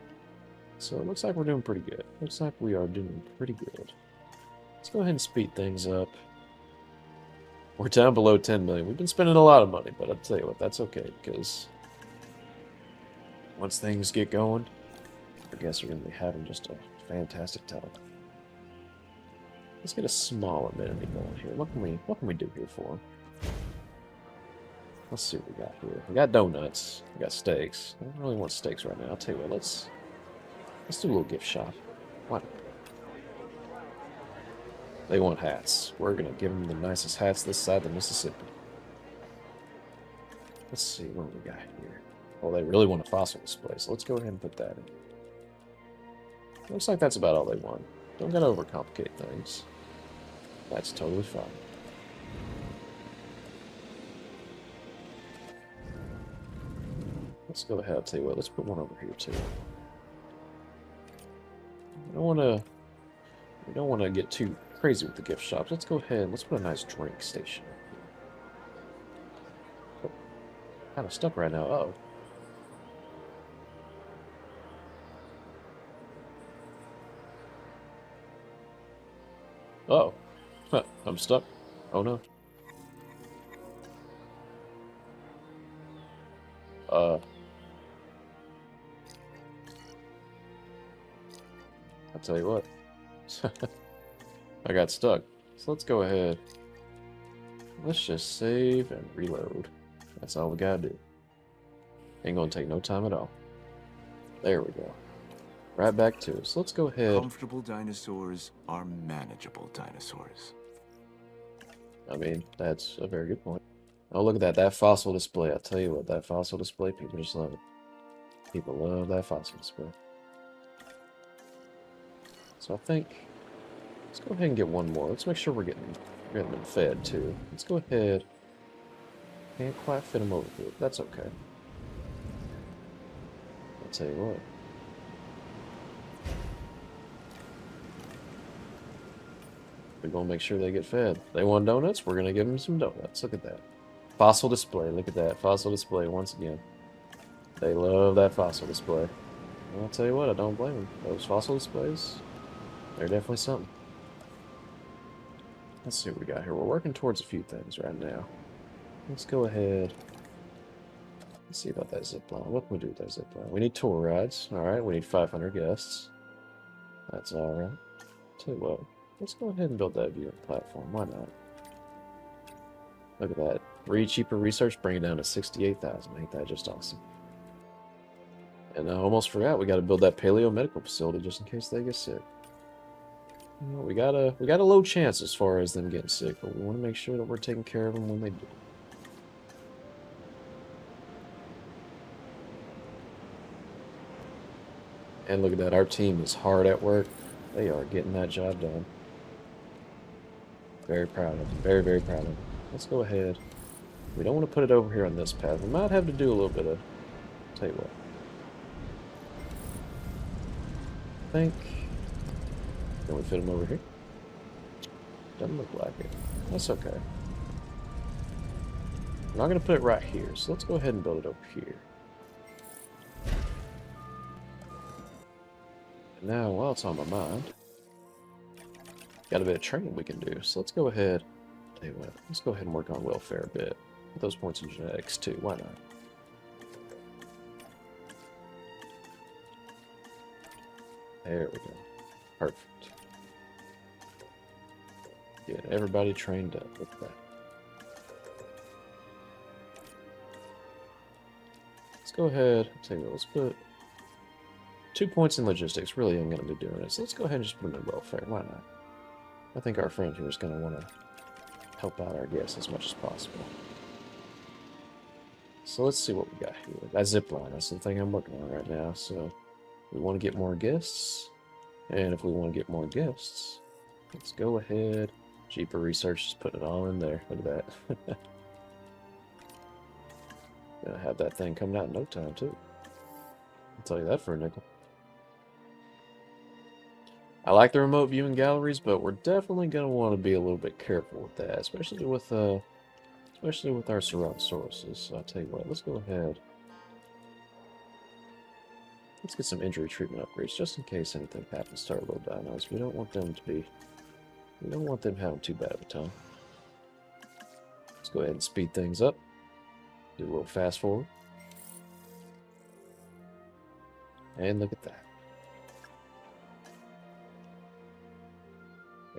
So it looks like we're doing pretty good. Looks like we are doing pretty good. Let's go ahead and speed things up. We're down below 10 million. We've been spending a lot of money, but I'll tell you what, that's okay because once things get going, our guests are going to be having just a fantastic time. Let's get a small amenity going here. What can we do here for them? Let's see what we got here. We got donuts. We got steaks. I don't really want steaks right now. I'll tell you what, let's do a little gift shop. Why not? They want hats. We're gonna give them the nicest hats this side of the Mississippi. Let's see what we got here. Oh, they really want a fossil display, so let's go ahead and put that in. Looks like that's about all they want. Don't gotta overcomplicate things. That's totally fine. Let's go ahead. I'll tell you what. Let's put one over here too. We don't want to get too crazy with the gift shops. Let's go ahead. Let's put a nice drink station. Oh, kind of stuck right now. Uh-oh. Uh-oh. Huh, I'm stuck. Oh no. I'll tell you what. I got stuck. So let's go ahead. Let's just save and reload. That's all we gotta do. Ain't gonna take no time at all. There we go. Right back to it. So let's go ahead. Comfortable dinosaurs are manageable dinosaurs. I mean, that's a very good point. Oh, look at that. That fossil display. I'll tell you what, that fossil display, people just love it. People love that fossil display. So I think, let's go ahead and get one more. Let's make sure we're getting them fed too. Let's go ahead. Can't quite fit them over here. That's okay. I'll tell you what. We're gonna make sure they get fed. They want donuts, we're gonna give them some donuts. Look at that. Fossil display. Look at that. Fossil display once again. They love that fossil display. And I'll tell you what, I don't blame them. Those fossil displays, they're definitely something. Let's see what we got here. We're working towards a few things right now. Let's go ahead. Let's see about that zip line. What can we do with that zip line? We need tour rides. Alright, we need 500 guests. That's alright. Tell you what, let's go ahead and build that viewing platform. Why not? Look at that. 3 cheaper research, bring it down to 68,000. Ain't that just awesome? And I almost forgot, we got to build that paleo medical facility just in case they get sick. You know, we got a low chance as far as them getting sick, but we want to make sure that we're taking care of them when they do. And look at that, our team is hard at work. They are getting that job done. Very proud of them. Very, very proud of them. Let's go ahead. We don't want to put it over here on this path. We might have to do a little bit of... Tell you what. I think... Can we fit them over here? Doesn't look like it. That's okay. We're not going to put it right here, so let's go ahead and build it over here. And now, while it's on my mind, got a bit of training we can do, so let's go ahead. Tell you what, let's go ahead and work on welfare a bit. Get those points in genetics too, why not? There we go. Perfect. Get everybody trained up. Look at that. Let's go ahead. Tell you what, let's put 2 points in logistics. Really ain't going to be doing it. So let's go ahead and just put them in welfare. Why not? I think our friend here is going to want to help out our guests as much as possible. So let's see what we got here. That zip line, that's the thing I'm working on right now. So we want to get more guests. And if we want to get more guests, let's go ahead. Cheaper research, just putting it all in there. Look at that. Gonna have that thing coming out in no time, too. I'll tell you that for a nickel. I like the remote viewing galleries, but we're definitely gonna want to be a little bit careful with that, especially with our surround sources. So I'll tell you what, let's go ahead. Let's get some injury treatment upgrades, just in case anything happens to our little dinos. We don't want them having too bad of a time. Let's go ahead and speed things up. Do a little fast forward. And look at that.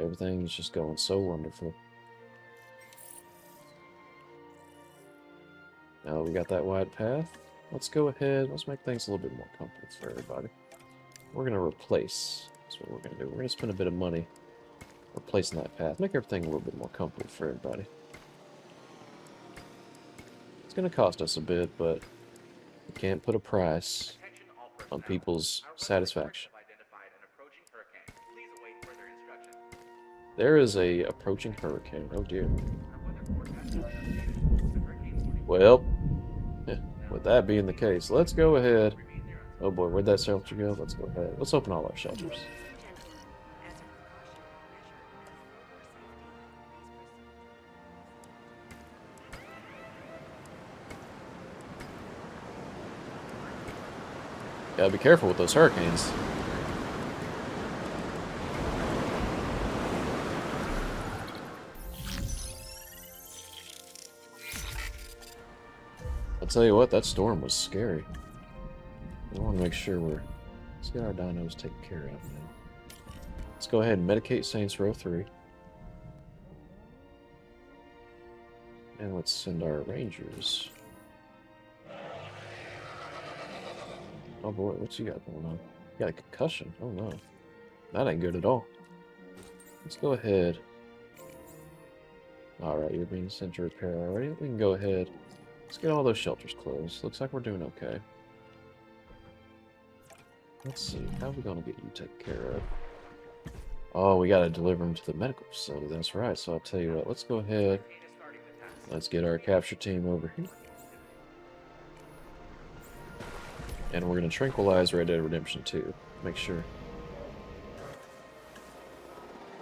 Everything is just going so wonderful. Now that we got that wide path, let's go ahead, let's make things a little bit more comfortable for everybody. We're going to replace, that's what we're going to do. We're going to spend a bit of money replacing that path. Make everything a little bit more comfortable for everybody. It's going to cost us a bit, but we can't put a price on people's satisfaction. There is a approaching hurricane. Oh dear. Well, with that being the case, let's go ahead. Oh boy, where'd that shelter go? Let's go ahead. Let's open all our shelters. Gotta be careful with those hurricanes. I'll tell you what, that storm was scary. I want to make sure let's get our dinos taken care of now. Let's go ahead and medicate Saints Row 3. And let's send our rangers. Oh boy, what's you got going on? You got a concussion. Oh no. That ain't good at all. Let's go ahead. Alright, you're being sent to repair already. We can go ahead. Let's get all those shelters closed. Looks like we're doing okay. Let's see. How are we going to get you taken care of? Oh, we got to deliver them to the medical facility. That's right. So I'll tell you what. Let's go ahead. Let's get our capture team over here. And we're going to tranquilize Red Dead Redemption 2. Make sure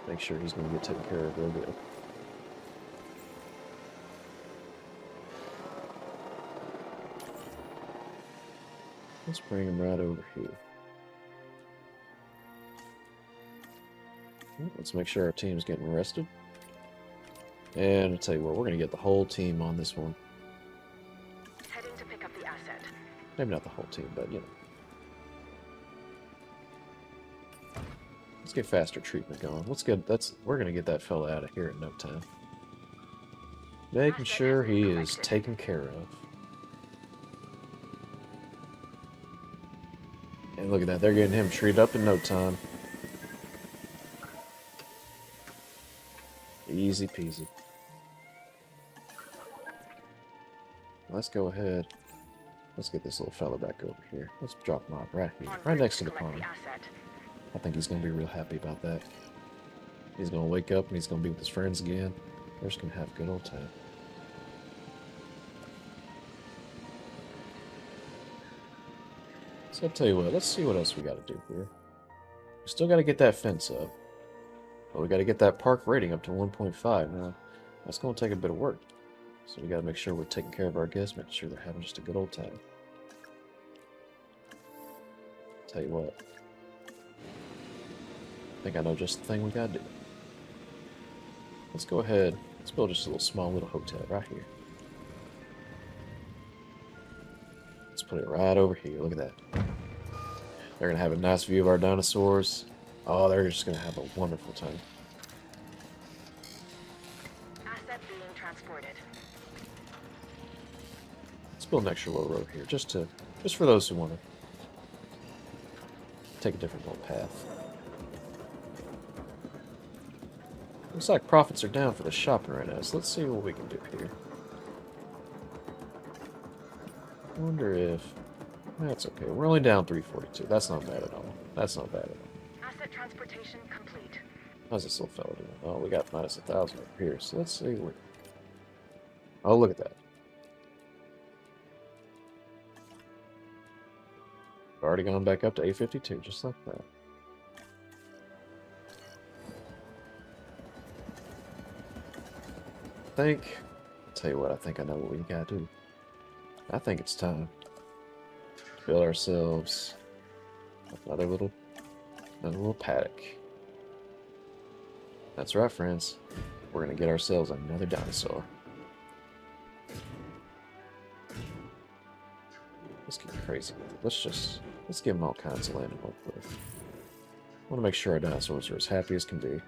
he's going to get taken care of real good. Let's bring him right over here. Let's make sure our team's getting rested. And I'll tell you what, we're going to get the whole team on this one. Heading to pick up the asset. Maybe not the whole team, but you know. Let's get faster treatment going. We're going to get that fella out of here in no time. Making sure he is taken care of. And look at that, they're getting him treated up in no time. Easy peasy. Let's go ahead. Let's get this little fella back over here. Let's drop him off right here, right next to the pond. I think he's going to be real happy about that. He's going to wake up and he's going to be with his friends again. They're just going to have a good old time. So I'll tell you what, let's see what else we got to do here. We still got to get that fence up. But we got to get that park rating up to 1.5. Now, that's going to take a bit of work. So we got to make sure we're taking care of our guests, making sure they're having just a good old time. Tell you what. I think I know just the thing we got to do. Let's go ahead. Let's build just a little small little hotel right here. Let's put it right over here. Look at that. They're going to have a nice view of our dinosaurs. Oh, they're just going to have a wonderful time. Asset being transported. Let's build an extra little road here, just for those who want to take a different little path. Looks like profits are down for the shopping right now, so let's see what we can do here. I wonder if... That's okay. We're only down 342. That's not bad at all. That's not bad at all. Asset transportation complete. How's this little fella doing? Oh, we got minus 1,000 over here, so let's see where... Oh, look at that. Already gone back up to 852, just like that. I'll tell you what, I think I know what we gotta do. I think it's time to build ourselves another little paddock. That's right, friends. We're gonna get ourselves another dinosaur. Let's get crazy with it. Let's give them all kinds of land to work with. I want to make sure our dinosaurs are as happy as can be.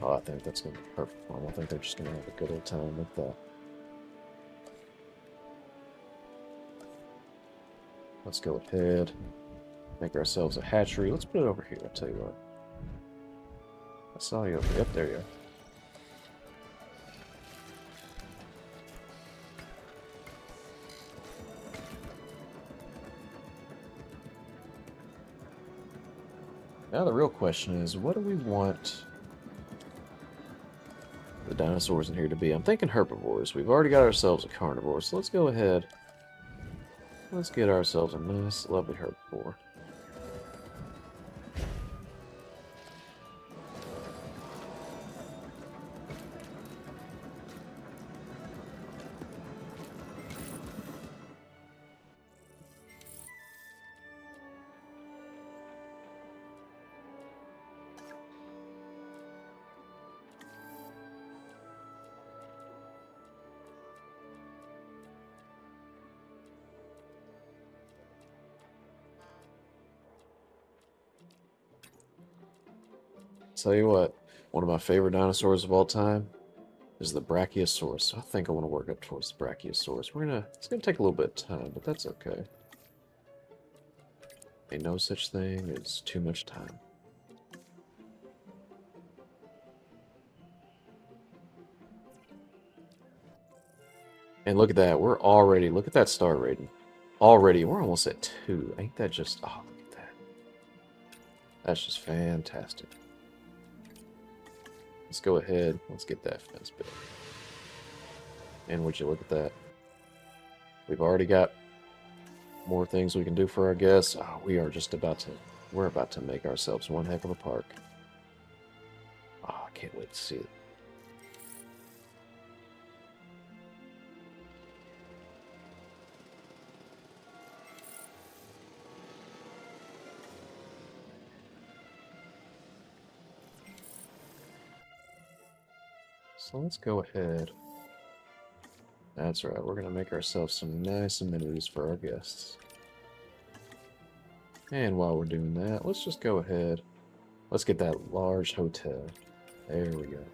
Oh, I think that's going to be perfect for them. I think they're just going to have a good old time with that. Let's go ahead. Make ourselves a hatchery. Let's put it over here, I'll tell you what. I saw you over here. Yep, there you are. Now the real question is, what do we want the dinosaurs in here to be? I'm thinking herbivores. We've already got ourselves a carnivore, so let's go ahead. Let's get ourselves a nice, lovely herbivore. Tell you what, one of my favorite dinosaurs of all time is the Brachiosaurus. So I think I want to work up towards the Brachiosaurus. It's gonna take a little bit of time, but that's okay. Ain't no such thing as too much time. And look at that, look at that star rating. Already, we're almost at 2. Ain't that just, oh, look at that. That's just fantastic. Let's go ahead. Let's get that fence built. And would you look at that? We've already got more things we can do for our guests. Oh, we're about to make ourselves one heck of a park. Oh, I can't wait to see it. So let's go ahead. That's right, we're going to make ourselves some nice amenities for our guests. And while we're doing that, let's just go ahead. Let's get that large hotel. There we go.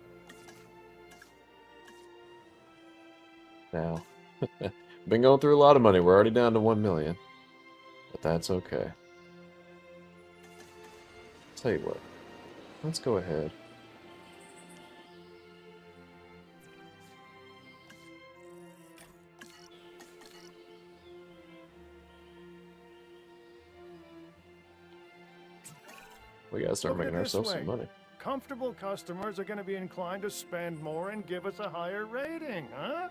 Now, been going through a lot of money. We're already down to 1 million. But that's okay. Tell you what, let's go ahead. We gotta start Look at making it this ourselves some way. money. Comfortable customers are going to be inclined to spend more and give us a higher rating, huh?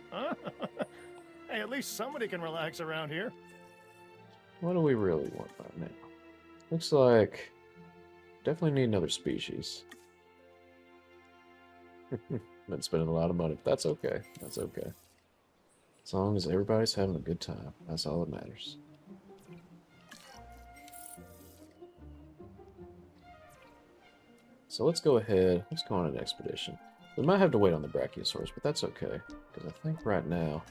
Hey, at least somebody can relax around here. What do we really want right now? Looks like definitely need another species. Been spending a lot of money, but that's okay. That's okay. As long as everybody's having a good time, that's all that matters. So let's go ahead. Let's go on an expedition. We might have to wait on the Brachiosaurus, but that's okay. Because I think right now...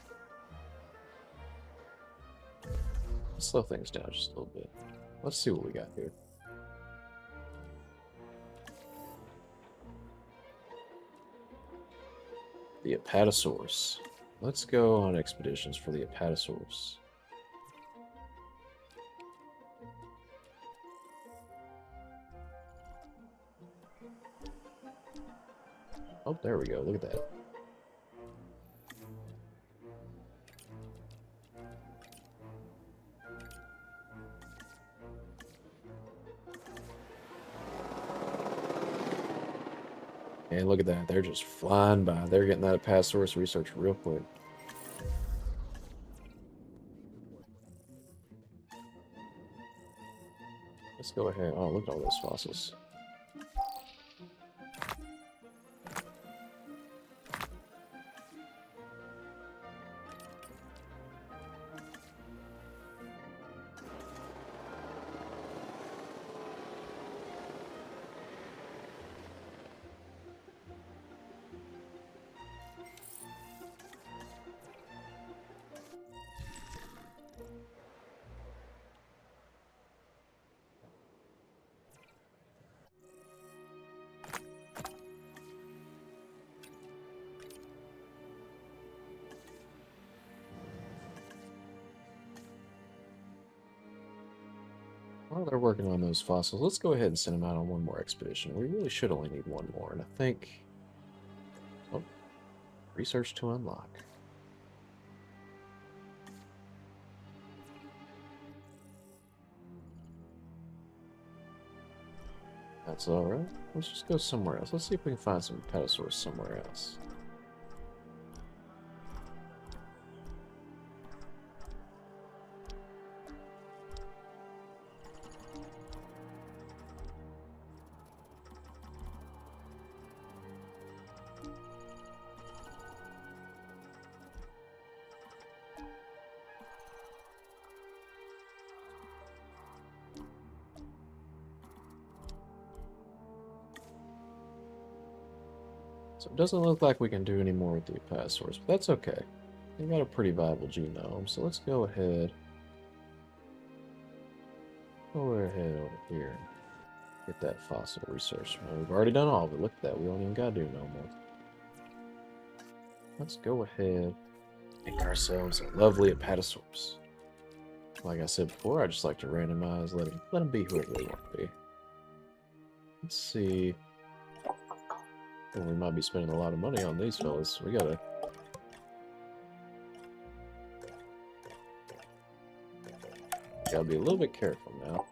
Let's slow things down just a little bit. Let's see what we got here. The Apatosaurus. Let's go on expeditions for the Apatosaurus. Oh, there we go. Look at that. And look at that. They're just flying by. They're getting that Apatosaurus research real quick. Let's go ahead. Oh, look at all those fossils. while they're working on those fossils, let's go ahead and send them out on one more expedition. We really should only need one more, and I think... Oh, research to unlock. That's alright. Let's just go somewhere else. Let's see if we can find some petasaurs somewhere else. So it doesn't look like we can do any more with the apatosaurs, but that's okay. They got a pretty viable genome, so let's go ahead. Go ahead over here and get that fossil research. Well, we've already done all of it. Look at that. We don't even gotta do no more. Let's go ahead and make ourselves a lovely apatosaurus. Like I said before, I just like to randomize, let them be whoever they want to be. Let's see. Well, we might be spending a lot of money on these fellas. We gotta... Gotta be a little bit careful now.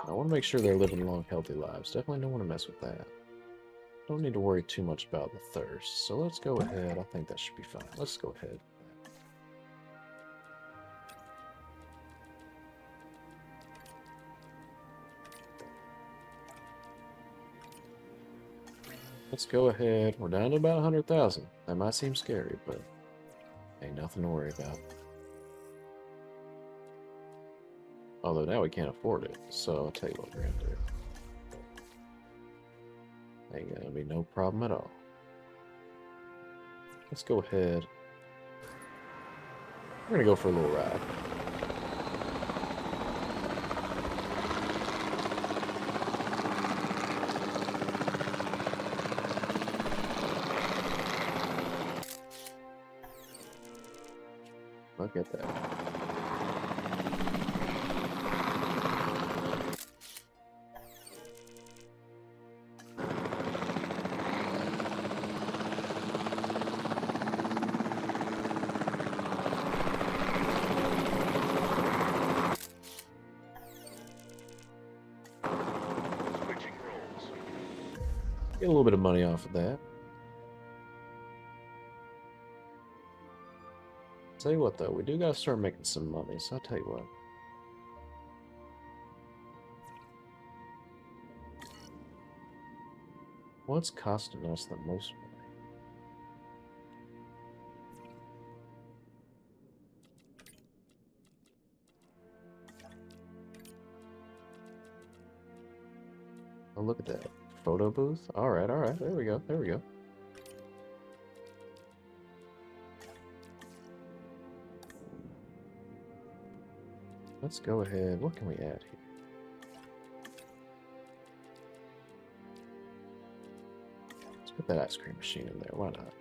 I want to make sure they're living long, healthy lives. Definitely don't want to mess with that. Don't need to worry too much about the thirst. So let's go ahead. I think that should be fine. Let's go ahead. Let's go ahead. We're down to about 100,000. That might seem scary, but ain't nothing to worry about. Although now we can't afford it, so I'll tell you what we're gonna do. Ain't gonna be no problem at all. Let's go ahead. We're gonna go for a little ride. Look at that. Switching roles. Get a little bit of money off of that. Tell you what though, we do gotta start making some money, so I'll tell you what. What's costing us the most money? Oh, look at that. Photo booth? Alright, there we go, there we go. Let's go ahead. What can we add here? Let's put that ice cream machine in there. Why not?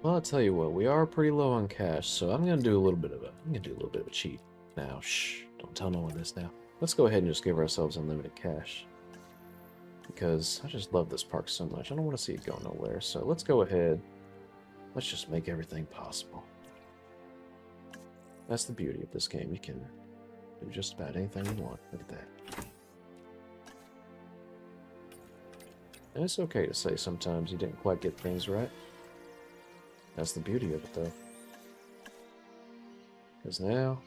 Well, I'll tell you what. We are pretty low on cash, so I'm gonna do a little bit of a cheat now. Shh! Don't tell no one this now. Let's go ahead and just give ourselves unlimited cash because I just love this park so much. I don't want to see it go nowhere. So let's go ahead. Let's just make everything possible. That's the beauty of this game. You can do just about anything you want. Look at that. And it's okay to say sometimes you didn't quite get things right. That's the beauty of it, though. Because now,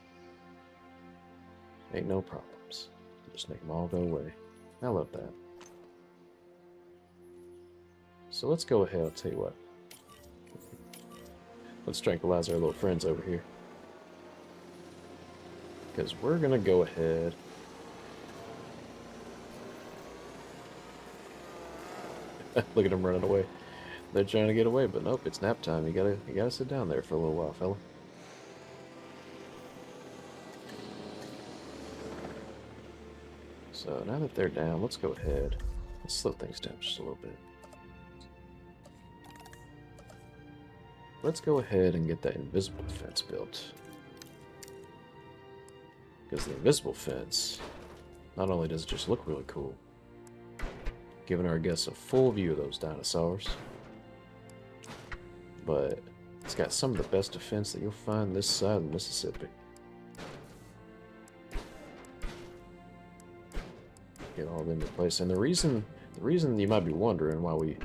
ain't no problems. Just make them all go away. I love that. So let's go ahead. I'll tell you what. Let's tranquilize our little friends over here. Because we're going to go ahead. Look at them running away. They're trying to get away, but nope, it's nap time. You gotta sit down there for a little while, fella. So now that they're down, let's go ahead. Let's slow things down just a little bit. let's go ahead and get that invisible fence built. Because the invisible fence, not only does it just look really cool, giving our guests a full view of those dinosaurs, but it's got some of the best defense that you'll find this side of the Mississippi. Get all them in place. And the reason you might be wondering why we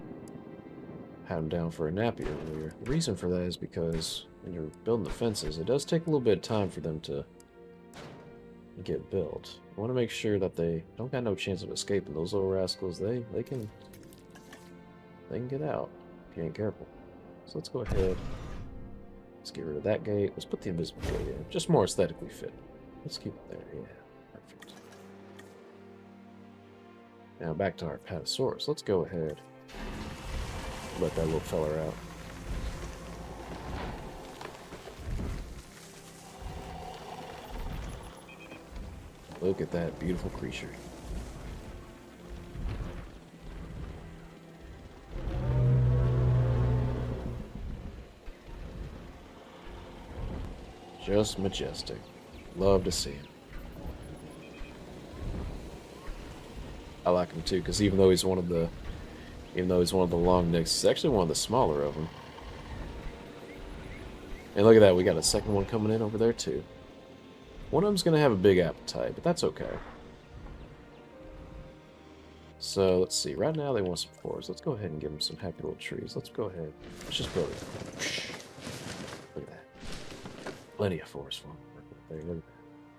had them down for a nappy earlier, the reason for that is because when you're building the fences, it does take a little bit of time for them to get built. You want to make sure that they don't got no chance of escaping. Those little rascals, they can get out if you ain't careful. So let's go ahead. Let's get rid of that gate. Let's put the invisible gate in. Just more aesthetically fit. Let's keep it there. Yeah, perfect. Now back to our Apatosaurus. Let's go ahead. Let that little fella out. Look at that beautiful creature. Just majestic. Love to see him. I like him too, because even though he's one of the long necks, he's actually one of the smaller of them. And look at that, we got a second one coming in over there too. One of them's gonna have a big appetite, but that's okay. So let's see. Right now they want some forests. Let's go ahead and give them some happy little trees. Let's go ahead. Let's just build it. Look at that. Plenty of forest for them. Look at that.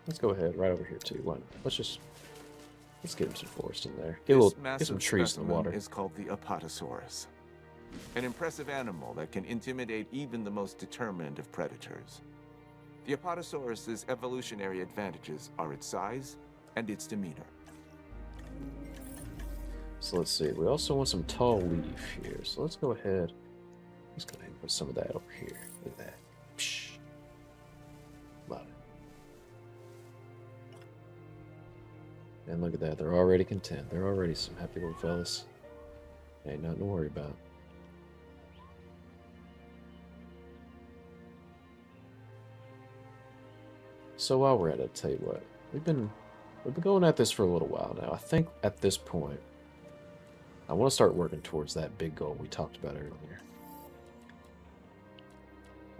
Let's go ahead right over here too. Why not? Let's get them some forest in there. Get some trees in the water. Is called the Apatosaurus, an impressive animal that can intimidate even the most determined of predators. The Apatosaurus's evolutionary advantages are its size and its demeanor. So let's see. We also want some tall leaf here. So let's go ahead. Let's go ahead and put some of that over here. Look at that. Psh. Love it. And look at that. They're already content. They're already some happy little fellas. Ain't nothing to worry about. So while we're at it, I'll tell you what. We've been going at this for a little while now. I think at this point, I want to start working towards that big goal we talked about earlier.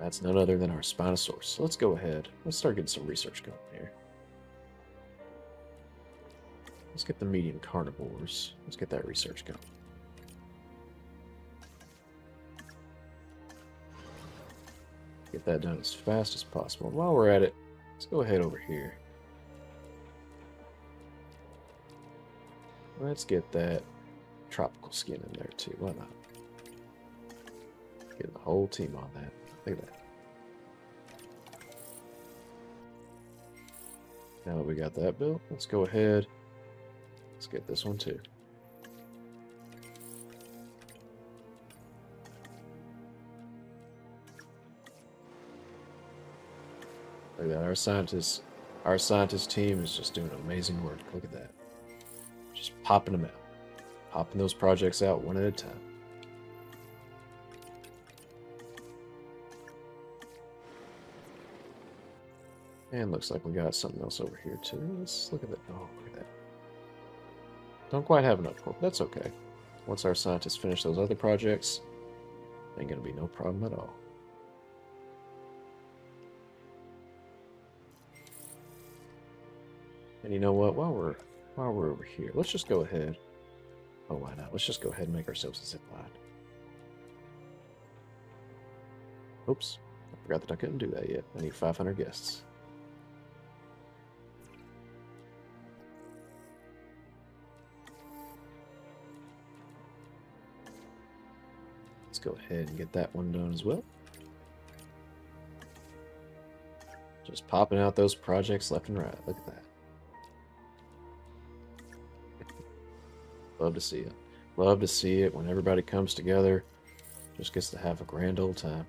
That's none other than our Spinosaurus. So let's go ahead. Let's start getting some research going here. Let's get the medium carnivores. Let's get that research going. Get that done as fast as possible. While we're at it, let's go ahead over here. Let's get that tropical skin in there too. Why not? Get the whole team on that. Look at that. Now that we got that built, let's go ahead. Let's get this one too. Look at that. Our scientist team is just doing amazing work. Look at that. Just popping them out. Popping those projects out one at a time. And looks like we got something else over here too. Let's look at that. Oh, look at that. Don't quite have enough pork. That's okay. Once our scientists finish those other projects, ain't gonna be no problem at all. And you know what? While we're over here, let's just go ahead. Oh, why not? Let's just go ahead and make ourselves a zip line. Oops. I forgot that I couldn't do that yet. I need 500 guests. Let's go ahead and get that one done as well. Just popping out those projects left and right. Look at that. Love to see it. Love to see it when everybody comes together. Just gets to have a grand old time.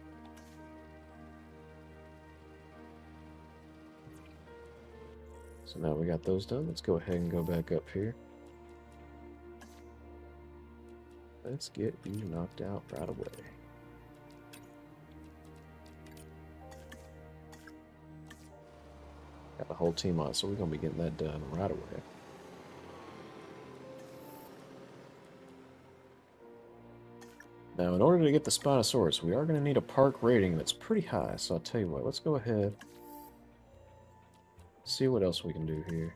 So now we got those done. Let's go ahead and go back up here. Let's get you knocked out right away. whole team on, so we're going to be getting that done right away. Now, in order to get the Spinosaurus, we are going to need a park rating that's pretty high, so I'll tell you what, let's go ahead, see what else we can do here.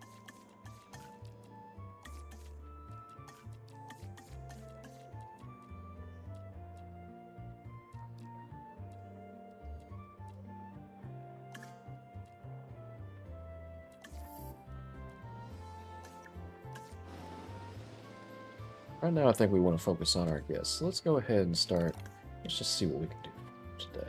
Right now, I think we want to focus on our guests. So let's go ahead and start. Let's just see what we can do today.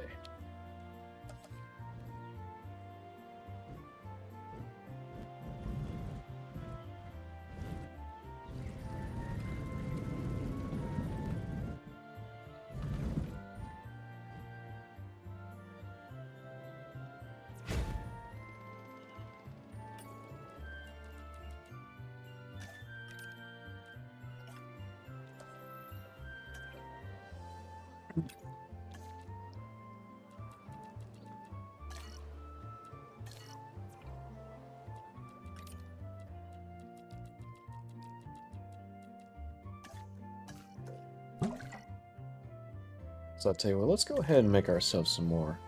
So I'll tell you what, let's go ahead and make ourselves some more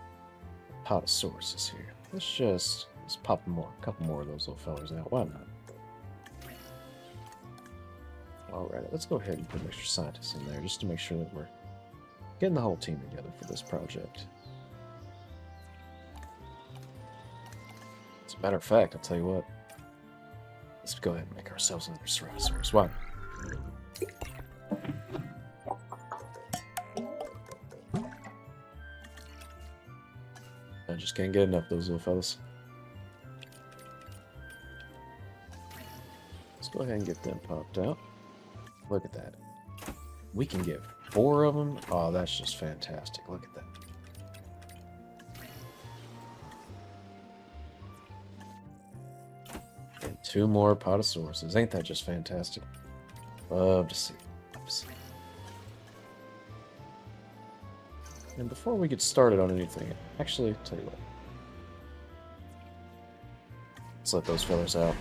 Apatosauruses here. Let's pop a couple more of those little fellers out. Why not? Alright, let's go ahead and put an extra scientist in there just to make sure that we're getting the whole team together for this project. As a matter of fact, I'll tell you what, let's go ahead and make ourselves another Ceratosaurus. Why? I just can't get enough of those little fellas. Let's go ahead and get them popped out. Look at that. We can get 4 of them. Oh, that's just fantastic. Look at that. And 2 more Apatosauruses. Ain't that just fantastic? Love to see. Love to see. And before we get started on anything, actually, tell you what. Let's let those fellas out.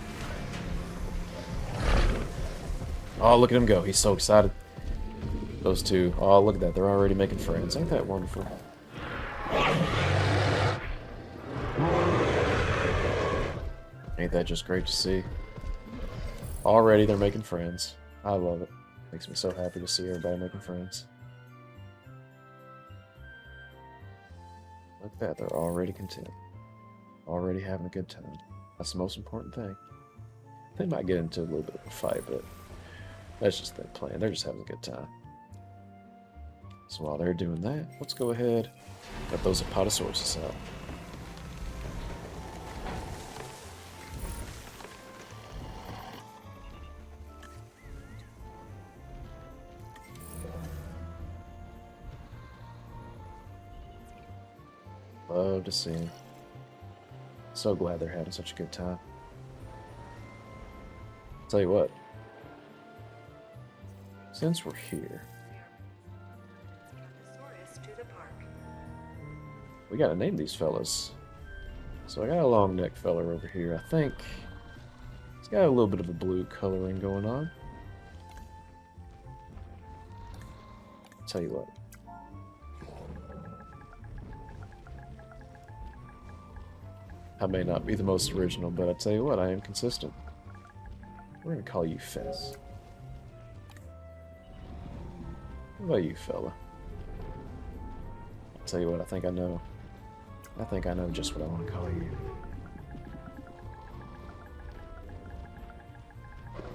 Oh, look at him go. He's so excited. Those 2. Oh, look at that. They're already making friends. Ain't that wonderful? Ain't that just great to see? Already they're making friends. I love it. Makes me so happy to see everybody making friends. Look at that, they're already content. Already having a good time. That's the most important thing. They might get into a little bit of a fight, but that's just their plan. They're just having a good time. So while they're doing that, let's go ahead and let those Apatosauruses out. Love to see them. So glad they're having such a good time. Tell you what, since we're here, we gotta name these fellas. So I got a long neck feller over here. I think he's got a little bit of a blue coloring going on. Tell you what. I may not be the most original, but I tell you what, I am consistent. We're gonna call you Fez. What about you, fella? I'll tell you what, I think I know. I think I know just what I want to call you.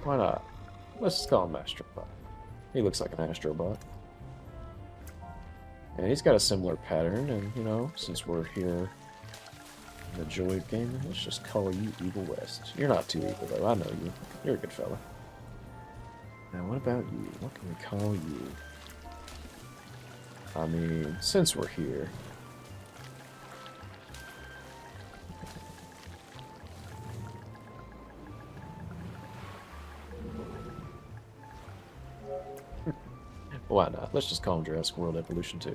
Why not? Let's just call him Astrobot. He looks like an Astrobot. And he's got a similar pattern, and, you know, since we're here in the joy of gaming, let's just call you Evil West. You're not too evil, though. I know you. You're a good fella. Now, what about you? What can we call you? I mean, since we're here... Why not? Let's just call him Jurassic World Evolution 2.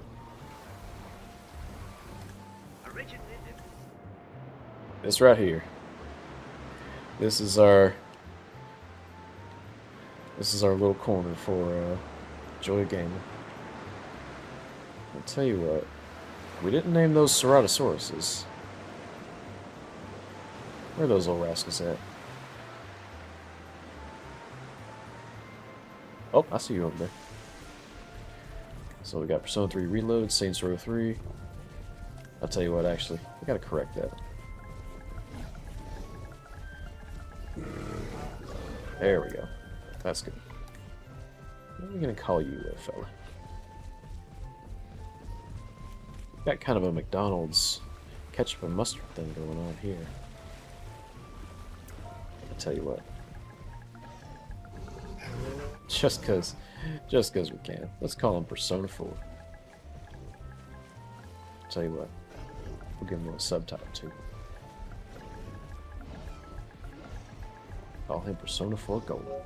This right here. This is our little corner for Joy Gaming. I'll tell you what, we didn't name those Ceratosauruses. Where are those little rascals at? Oh, I see you over there. So we got Persona 3 Reload, Saints Row 3. I'll tell you what, actually, I gotta correct that. There we go. That's good. What are we gonna call you, little fella? Got kind of a McDonald's ketchup and mustard thing going on here. I'll tell you what. Just cause we can. Let's call him Persona 4. I'll tell you what. We'll give him a little subtitle too. Call him Persona 4 Gold.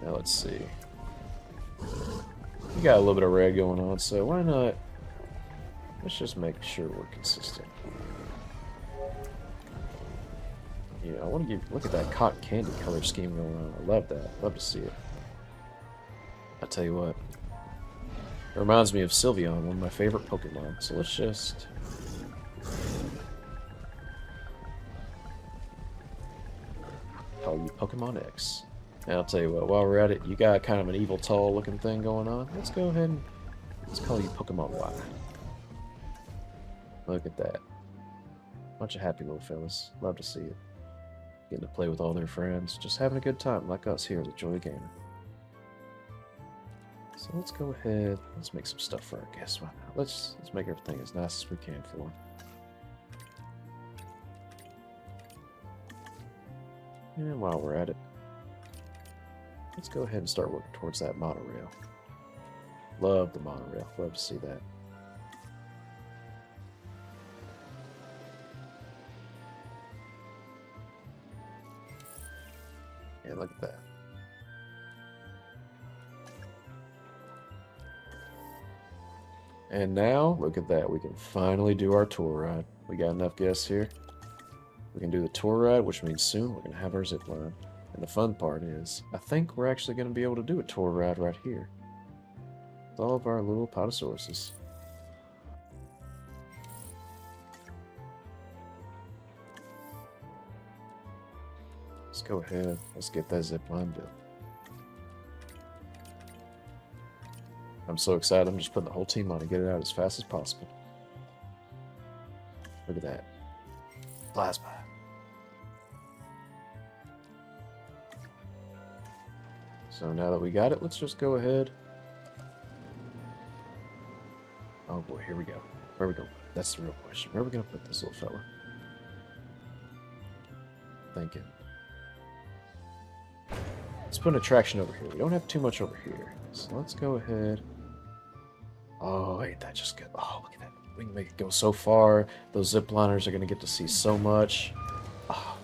Now let's see. We got a little bit of red going on, so why not? Let's just make sure we're consistent. Yeah, I want to give. Look at that cotton candy color scheme going on. I love that. Love to see it. I tell you what. It reminds me of Sylveon, one of my favorite Pokemon. So let's just. Call you Pokemon X. And I'll tell you what, while we're at it, you got kind of an evil tall looking thing going on. Let's go ahead and let's call you Pokemon Y. Look at that. Bunch of happy little fellas. Love to see it. Getting to play with all their friends. Just having a good time like us here at Joy Gaming. So let's go ahead. Let's make some stuff for our guests right now. Let's make everything as nice as we can for them. And while we're at it, let's go ahead and start working towards that monorail. Love the monorail. Love to see that. Yeah, look at that. And now, look at that. We can finally do our tour ride. We got enough guests here. We can do the tour ride, which means soon we're going to have our zip line. And the fun part is, I think we're actually going to be able to do a tour ride right here. With all of our little Apatosauruses. Let's go ahead. Let's get that zip line built. I'm so excited. I'm just putting the whole team on to get it out as fast as possible. Look at that. Plasma. So now that we got it, let's just go ahead. Oh boy, here we go. Where are we going? That's the real question. Where are we going to put this little fella? Thinking. Let's put an attraction over here. We don't have too much over here. So let's go ahead. Oh, ain't that just good? Oh, look at that. We can make it go so far. Those zipliners are going to get to see so much. Oh,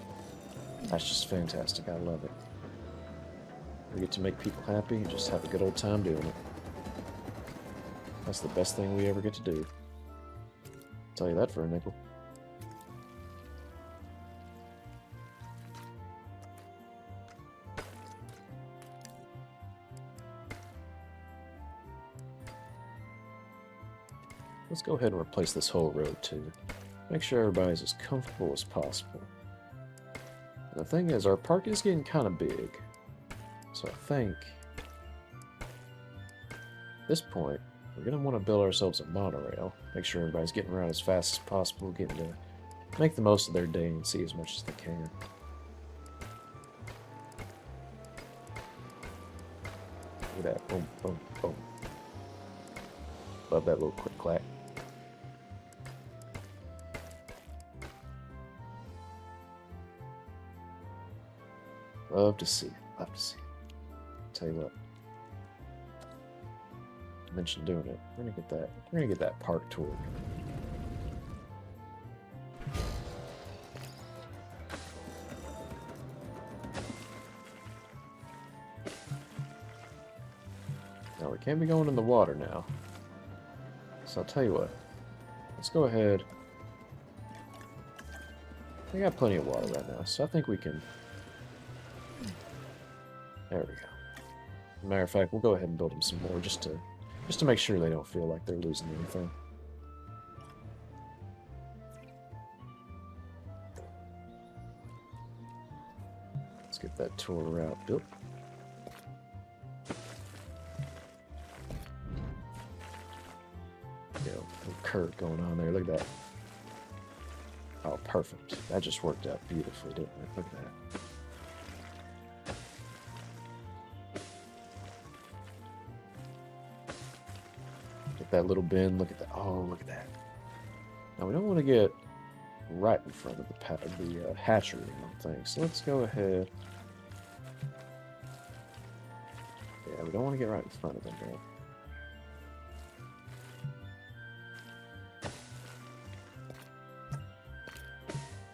that's just fantastic. I love it. We get to make people happy and just have a good old time doing it. That's the best thing we ever get to do. I'll tell you that for a nickel. Let's go ahead and replace this whole road too. Make sure everybody's as comfortable as possible. And the thing is, our park is getting kind of big. So I think at this point, we're going to want to build ourselves a monorail. Make sure everybody's getting around as fast as possible, getting to make the most of their day and see as much as they can. Look at that. Boom, boom, boom. Love that little quick clack. Love to see it. Love to see it. Tell you what. I mentioned doing it. We're gonna get that. We're gonna get that park tour. Now we can't be going in the water now. So I'll tell you what. Let's go ahead. I We got plenty of water right now, so I think we can... There we go. Matter of fact, we'll go ahead and build them some more just to make sure they don't feel like they're losing anything. Let's get that tour route built. Yeah, little curve going on there. Look at that. Oh, perfect. That just worked out beautifully, didn't it? Look at that. Get that little bend. Look at that. Oh, look at that. Now, we don't want to get right in front of the hatchery, I don't think. So let's go ahead. Yeah, we don't want to get right in front of them, man.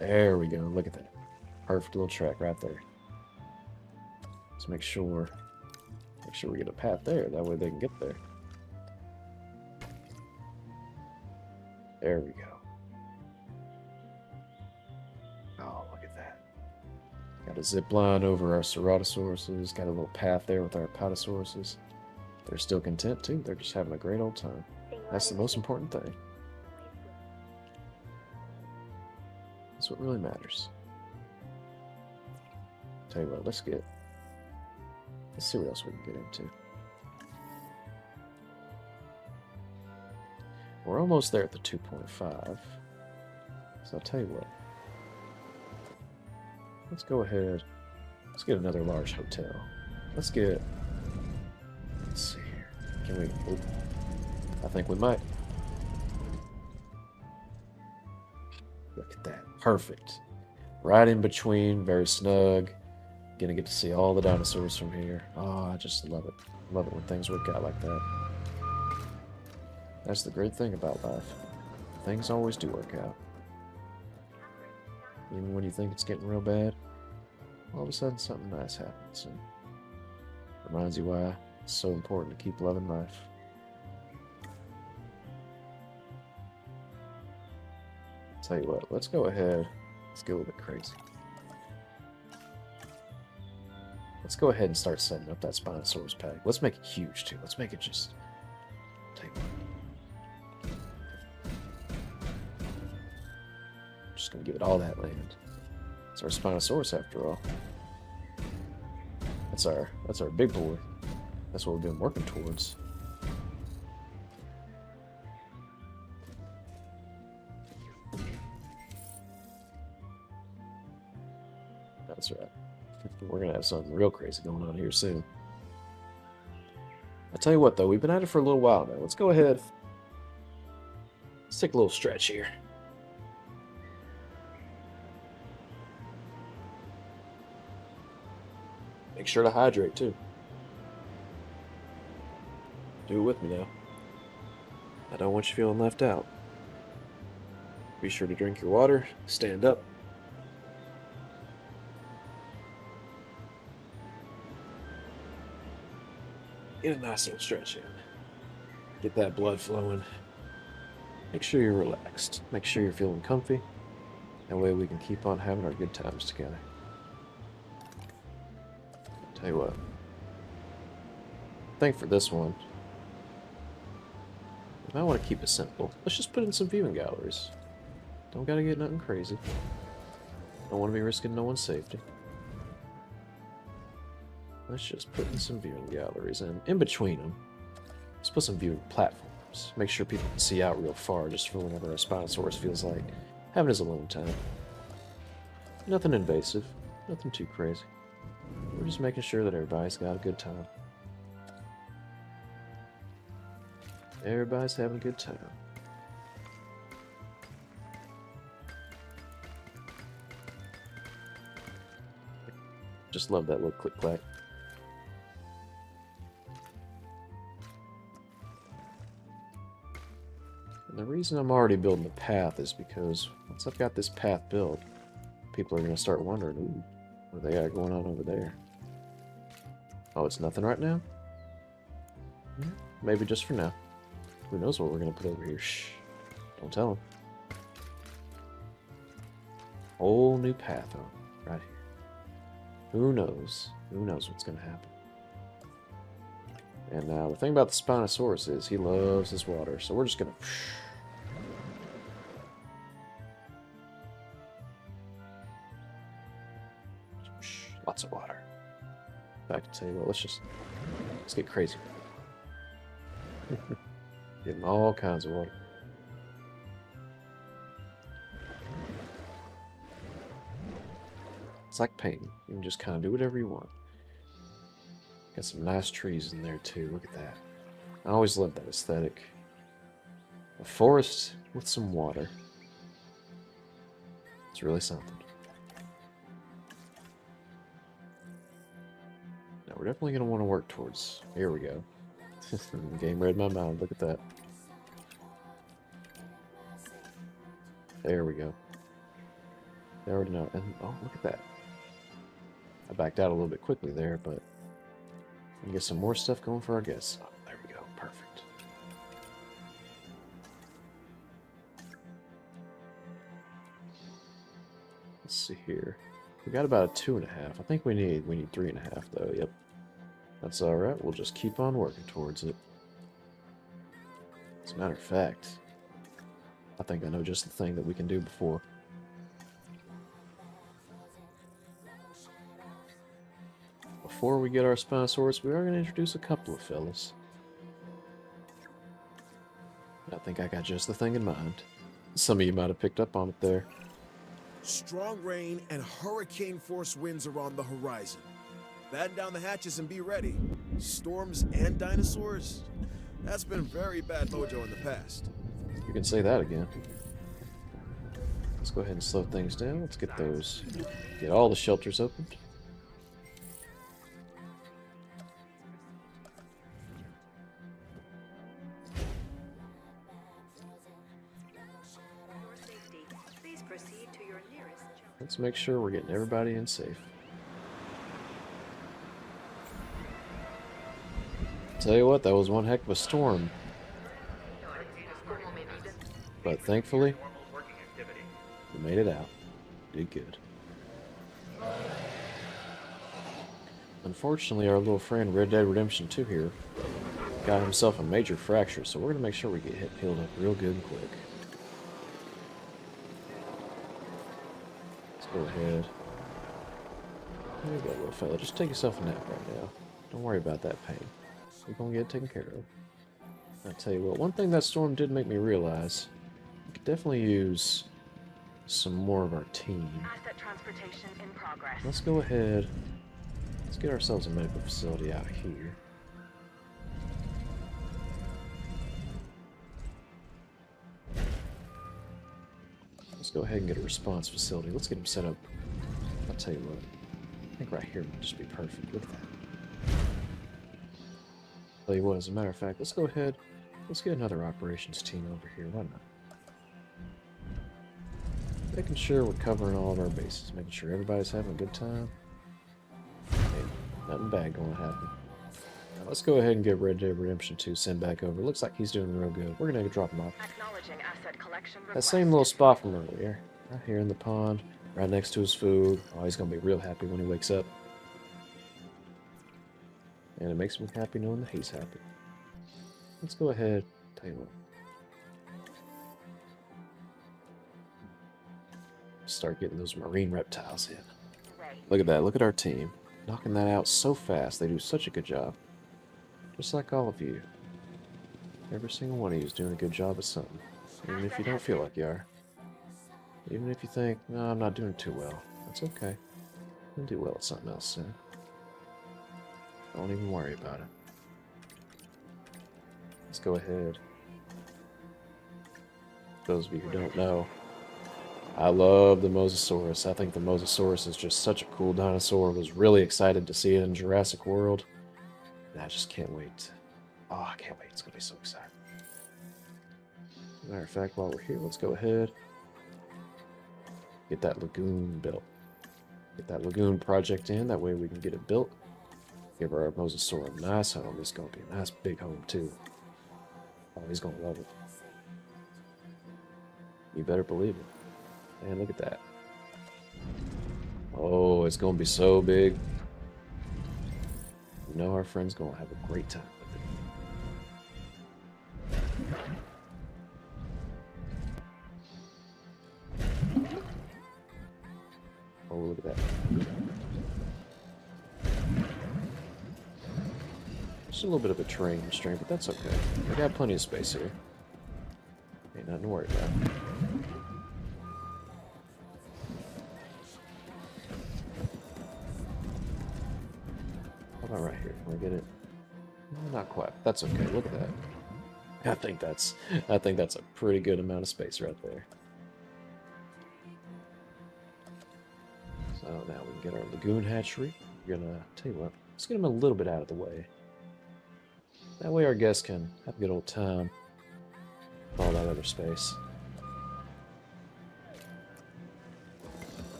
There we go. Look at that. Perfect little track right there. Let's make sure we get a path there. That way they can get there. There we go. Oh, look at that. Got a zip line over our ceratosauruses. Got a little path there with our apatosauruses. They're still content too. They're just having a great old time. That's the most important thing. That's what really matters. Tell you what, let's see what else we can get into. We're almost there at the 2.5. So I'll tell you what. Let's go ahead. Let's get another large hotel. Let's see here. Can we? Oh, I think we might. Look at that. Perfect. Right in between, very snug. Gonna get to see all the dinosaurs from here. Oh, I just love it. Love it when things work out like that. That's the great thing about life. Things always do work out. Even when you think it's getting real bad, all of a sudden something nice happens. And reminds you why it's so important to keep loving life. Tell you what, let's go ahead. Let's get a little bit crazy. Let's go ahead and start setting up that Spinosaurus pack. Let's make it huge too. Let's make it just. Tell you what. Just gonna give it all that land. It's our Spinosaurus after all. That's our big boy. That's what we've been working towards. That's right. We're gonna have something real crazy going on here soon. I'll tell you what though, we've been at it for a little while now. Let's go ahead. Let's take a little stretch here. Make sure to hydrate too. Do it with me now. I don't want you feeling left out. Be sure to drink your water, stand up. Get a nice little stretch in. Get that blood flowing. Make sure you're relaxed. Make sure you're feeling comfy. That way we can keep on having our good times together. Tell you what. I think for this one, if I want to keep it simple, let's just put in some viewing galleries. Don't gotta get nothing crazy. Don't want to be risking no one's safety. Let's just put in some viewing galleries, and in between them, let's put some viewing platforms. Make sure people can see out real far just for whenever a Spinosaurus feels like having his alone time. Nothing invasive, nothing too crazy. We're just making sure that everybody's got a good time. Everybody's having a good time. Just love that little click-clack. And the reason I'm already building the path is because once I've got this path built, people are going to start wondering, ooh, what do they got going on over there? Oh, it's nothing right now? Maybe just for now. Who knows what we're going to put over here? Shh. Don't tell them. whole new path on right here. Who knows? Who knows what's going to happen? And now the thing about the Spinosaurus is he loves his water, so we're just going to... Lots of water. In fact, tell you what, let's get crazy. Getting all kinds of water. It's like painting. You can just kind of do whatever you want. Got some nice trees in there too. Look at that. I always loved that aesthetic. A forest with some water. It's really something. Now we're definitely going to want to work towards... Here we go. Game read my mind. Look at that. There we go. They already know. And oh, look at that. I backed out a little bit quickly there, but we can get some more stuff going for our guests. Oh, there we go. Perfect. Let's see here. We got about a 2.5. I think we need 3.5 though. Yep. That's all right. We'll just keep on working towards it. As a matter of fact, I think I know just the thing that we can do before. Before we get our Spinosaurus, we are going to introduce a couple of fellas. I think I got just the thing in mind. Some of you might have picked up on it there. Strong rain and hurricane-force winds are on the horizon. Batten down the hatches and be ready. Storms and dinosaurs? That's been very bad mojo in the past. You can say that again. Let's go ahead and slow things down. Let's get all the shelters opened. Let's make sure we're getting everybody in safe. Tell you what, that was one heck of a storm. But thankfully, we made it out. Did good. Unfortunately, our little friend Red Dead Redemption 2 here got himself a major fracture, so we're going to make sure we get healed up real good and quick. Let's go ahead. There you go, little fella. Just take yourself a nap right now. Don't worry about that pain. We're going to get it taken care of. I'll tell you what, one thing that storm did make me realize, we could definitely use some more of our team. Asset transportation in progress. Let's go ahead. Let's get ourselves a medical facility out here. Let's go ahead and get a response facility. Let's get them set up. I'll tell you what, I think right here would just be perfect. Look at that. Tell you what, as a matter of fact, let's go ahead. Let's get another operations team over here. Why not? Making sure we're covering all of our bases, making sure everybody's having a good time. Hey, nothing bad going to happen. Now let's go ahead and get Red Dead Redemption 2 sent back over. Looks like he's doing real good. We're going to drop him off. Acknowledging asset collection That request. same little spot from earlier. Right here in the pond, right next to his food. Oh, he's going to be real happy when he wakes up. And it makes me happy knowing that he's happy. Let's go ahead. Tell you what. Start getting those marine reptiles in. Ray. Look at that. Look at our team. Knocking that out so fast. They do such a good job. Just like all of you. Every single one of you is doing a good job at something. Even if you don't feel like you are. Even if you think, no, I'm not doing too well. That's okay. You'll do well at something else soon. Don't even worry about it. Let's go ahead. Those of you who don't know, I love the Mosasaurus. I think the Mosasaurus is just such a cool dinosaur. I was really excited to see it in Jurassic World. And I just can't wait. Oh, I can't wait. It's going to be so exciting. As a matter of fact, while we're here, let's go ahead. Get that lagoon built. Get that lagoon project in. That way we can get it built. Give our Mosasaur a nice home. It's going to be a nice big home, too. Oh, he's going to love it. You better believe it. Man, look at that. Oh, it's gonna be so big. You know our friend's gonna have a great time with it. Oh, look at that. Just a little bit of a terrain restraint, but that's okay. We got plenty of space here. Ain't nothing to worry about. How about right here? Can we get it? No, not quite. That's okay. Look at that. I think that's a pretty good amount of space right there. So now we can get our lagoon hatchery. We're gonna tell you what, let's get them a little bit out of the way. That way our guests can have a good old time with all that other space.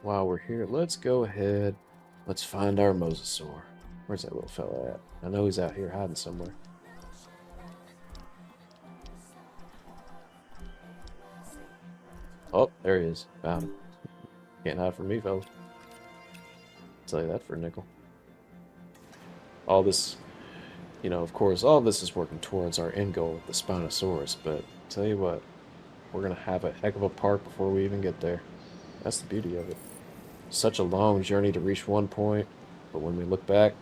While we're here, let's go ahead. Let's find our mosasaur. Where's that little fella at? I know he's out here hiding somewhere. Oh, there he is. Found him. Can't hide from me, fellas. Tell you that for a nickel. All this, you know, of course, all this is working towards our end goal with the Spinosaurus, but tell you what, we're going to have a heck of a park before we even get there. That's the beauty of it. Such a long journey to reach one point, but when we look back,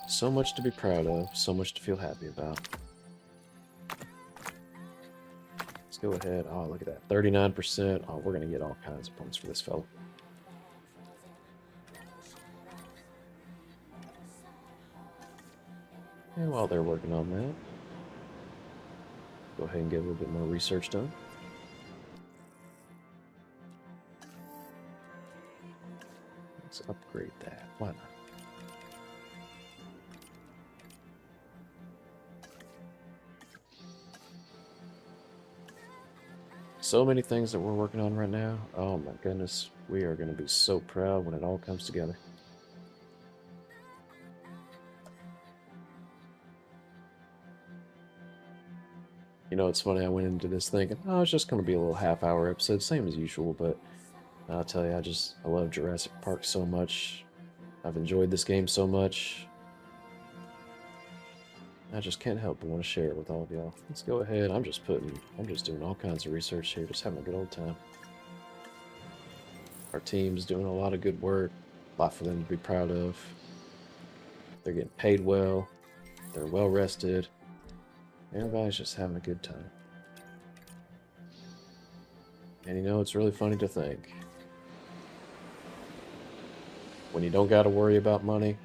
so much to be proud of, so much to feel happy about. Let's go ahead. Oh, look at that. 39%. Oh, we're going to get all kinds of points for this fella. And while they're working on that, go ahead and get a little bit more research done. Let's upgrade that. Why not? So many things that we're working on right now. Oh my goodness. We are going to be so proud when it all comes together. You know, it's funny, I went into this thinking, oh, it's just going to be a little half-hour episode, same as usual, but I'll tell you, I love Jurassic Park so much. I've enjoyed this game so much. I just can't help but want to share it with all of y'all. Let's go ahead. I'm just doing all kinds of research here, just having a good old time. Our team's doing a lot of good work, a lot for them to be proud of. They're getting paid well. They're well rested. Everybody's just having a good time. And you know, it's really funny to think. When you don't got to worry about money,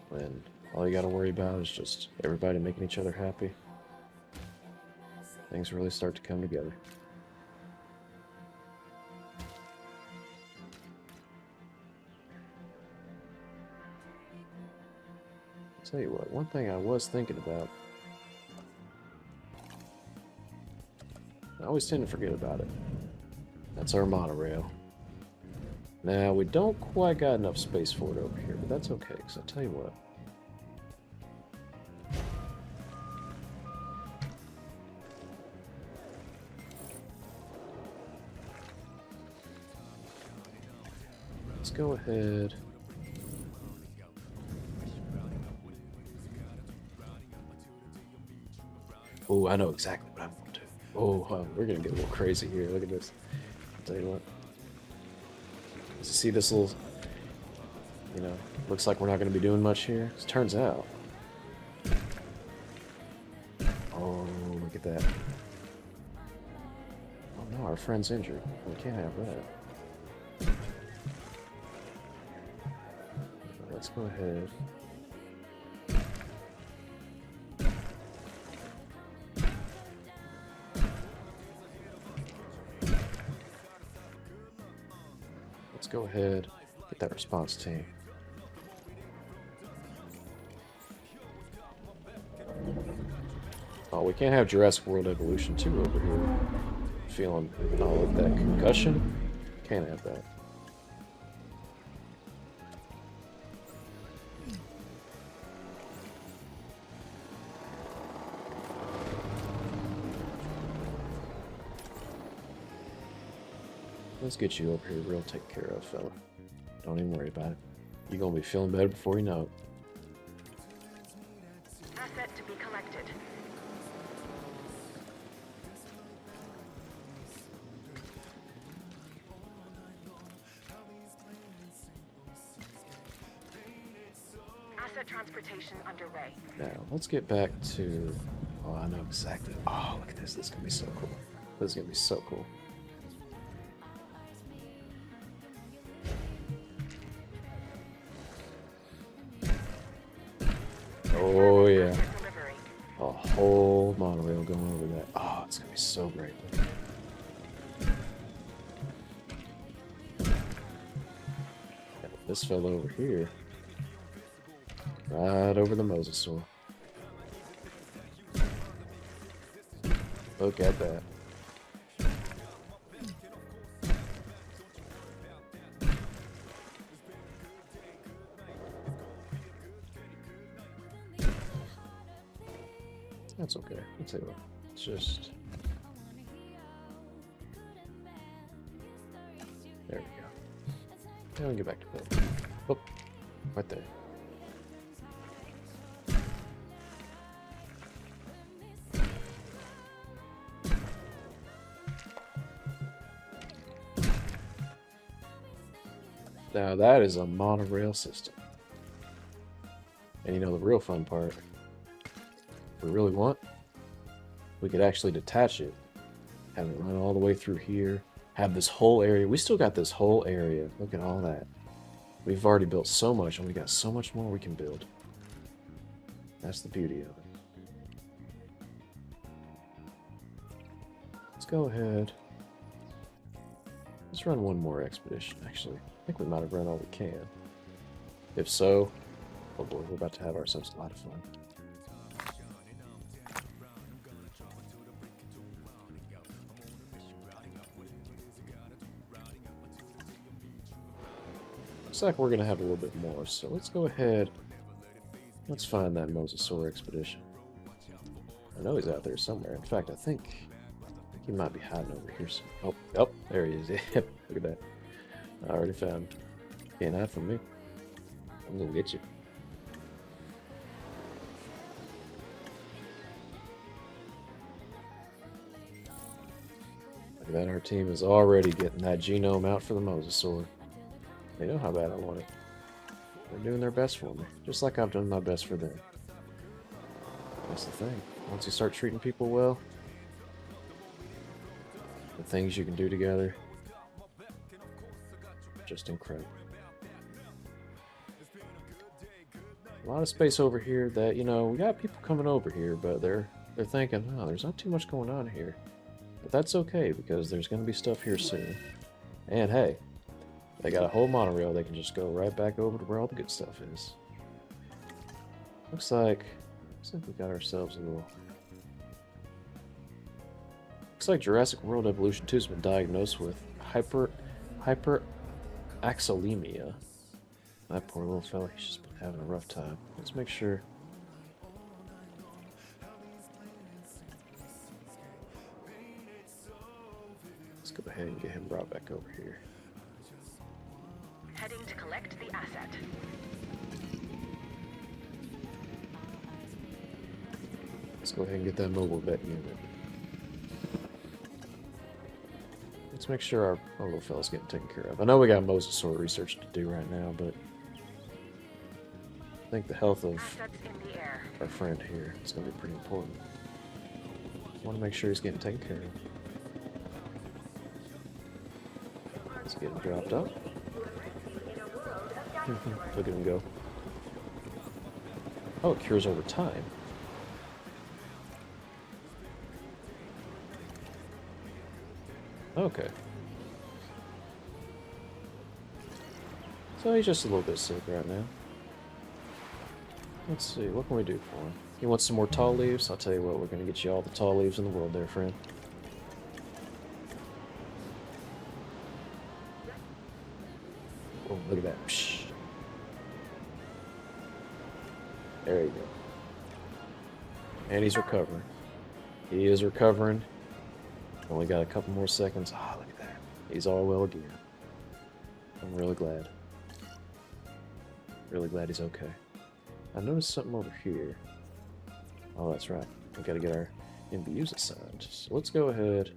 when all you got to worry about is just everybody making each other happy, things really start to come together. I'll tell you what, one thing I was thinking about, I always tend to forget about it. That's our monorail. Now, we don't quite got enough space for it over here, but that's okay, because I'll tell you what. Let's go ahead. Oh, I know exactly what I'm going to do. Oh, we're going to get a little crazy here. Look at this. I'll tell you what. See this little, you know, looks like we're not going to be doing much here. It turns out. Oh, look at that. Oh no, our friend's injured. We can't have that. Let's go ahead. Let's go ahead, get that response team. Oh, we can't have Jurassic World Evolution 2 over here. Feeling all of that concussion. Can't have that. Let's get you over here real taken care of, fella. Don't even worry about it. You're gonna be feeling better before you know it. Asset to be collected. Asset transportation underway. Now, let's get back to... Oh, I know exactly. Oh, look at this. This is gonna be so cool. This is gonna be so cool. Oh, yeah. Asset delivery. A whole monorail going over that. Oh, it's gonna be so great. Got this fella over here. Right over the mosasaur. Look at that. That's okay. I'll tell you what. It's just... There we go. Now we get back to bed. Oh, right there. Now that is a monorail system. And you know the real fun part, if we really want, we could actually detach it, have it run all the way through here, have this whole area. We still got this whole area. Look at all that. We've already built so much, and we got so much more we can build. That's the beauty of it. Let's go ahead. Let's run one more expedition, actually. I think we might have run all we can. If so, oh boy, we're about to have ourselves a lot of fun. Looks like we're going to have a little bit more, so let's go ahead. Let's find that mosasaur expedition. I know he's out there somewhere. In fact, I think he might be hiding over here. Oh, there he is. Yep, look at that. I already found him. Can't hide from me. I'm gonna get you. Look at that, our team is already getting that genome out for the mosasaur. They know how bad I want it. They're doing their best for me, just like I've done my best for them. That's the thing. Once you start treating people well, the things you can do together, just incredible. A lot of space over here that, you know, we got people coming over here, but they're thinking, oh, there's not too much going on here. But that's okay, because there's going to be stuff here soon. And hey, they got a whole monorail. They can just go right back over to where all the good stuff is. Looks like we got ourselves a little... Looks like Jurassic World Evolution 2 has been diagnosed with hyperaxolemia. That poor little fella, he's just been having a rough time. Let's make sure. Let's go ahead and get him brought back over here. Heading to collect the asset. Let's go ahead and get that mobile vet unit. Let's make sure our little fella's getting taken care of. I know we got mosasaur research to do right now, but I think the health of Assets in the air. our friend here is going to be pretty important. I want to make sure he's getting taken care of. Let's get him dropped up. Look at him go. Oh, it cures over time. Okay. So he's just a little bit sick right now. Let's see, what can we do for him? You want some more tall leaves? I'll tell you what, we're going to get you all the tall leaves in the world there, friend. Oh, look at that. Psh. There you go. And he's recovering. He is recovering. Only got a couple more seconds. Ah, look at that. He's all well again. I'm really glad. Really glad he's okay. I noticed something over here. Oh, that's right. We gotta get our MBUs assigned. So let's go ahead.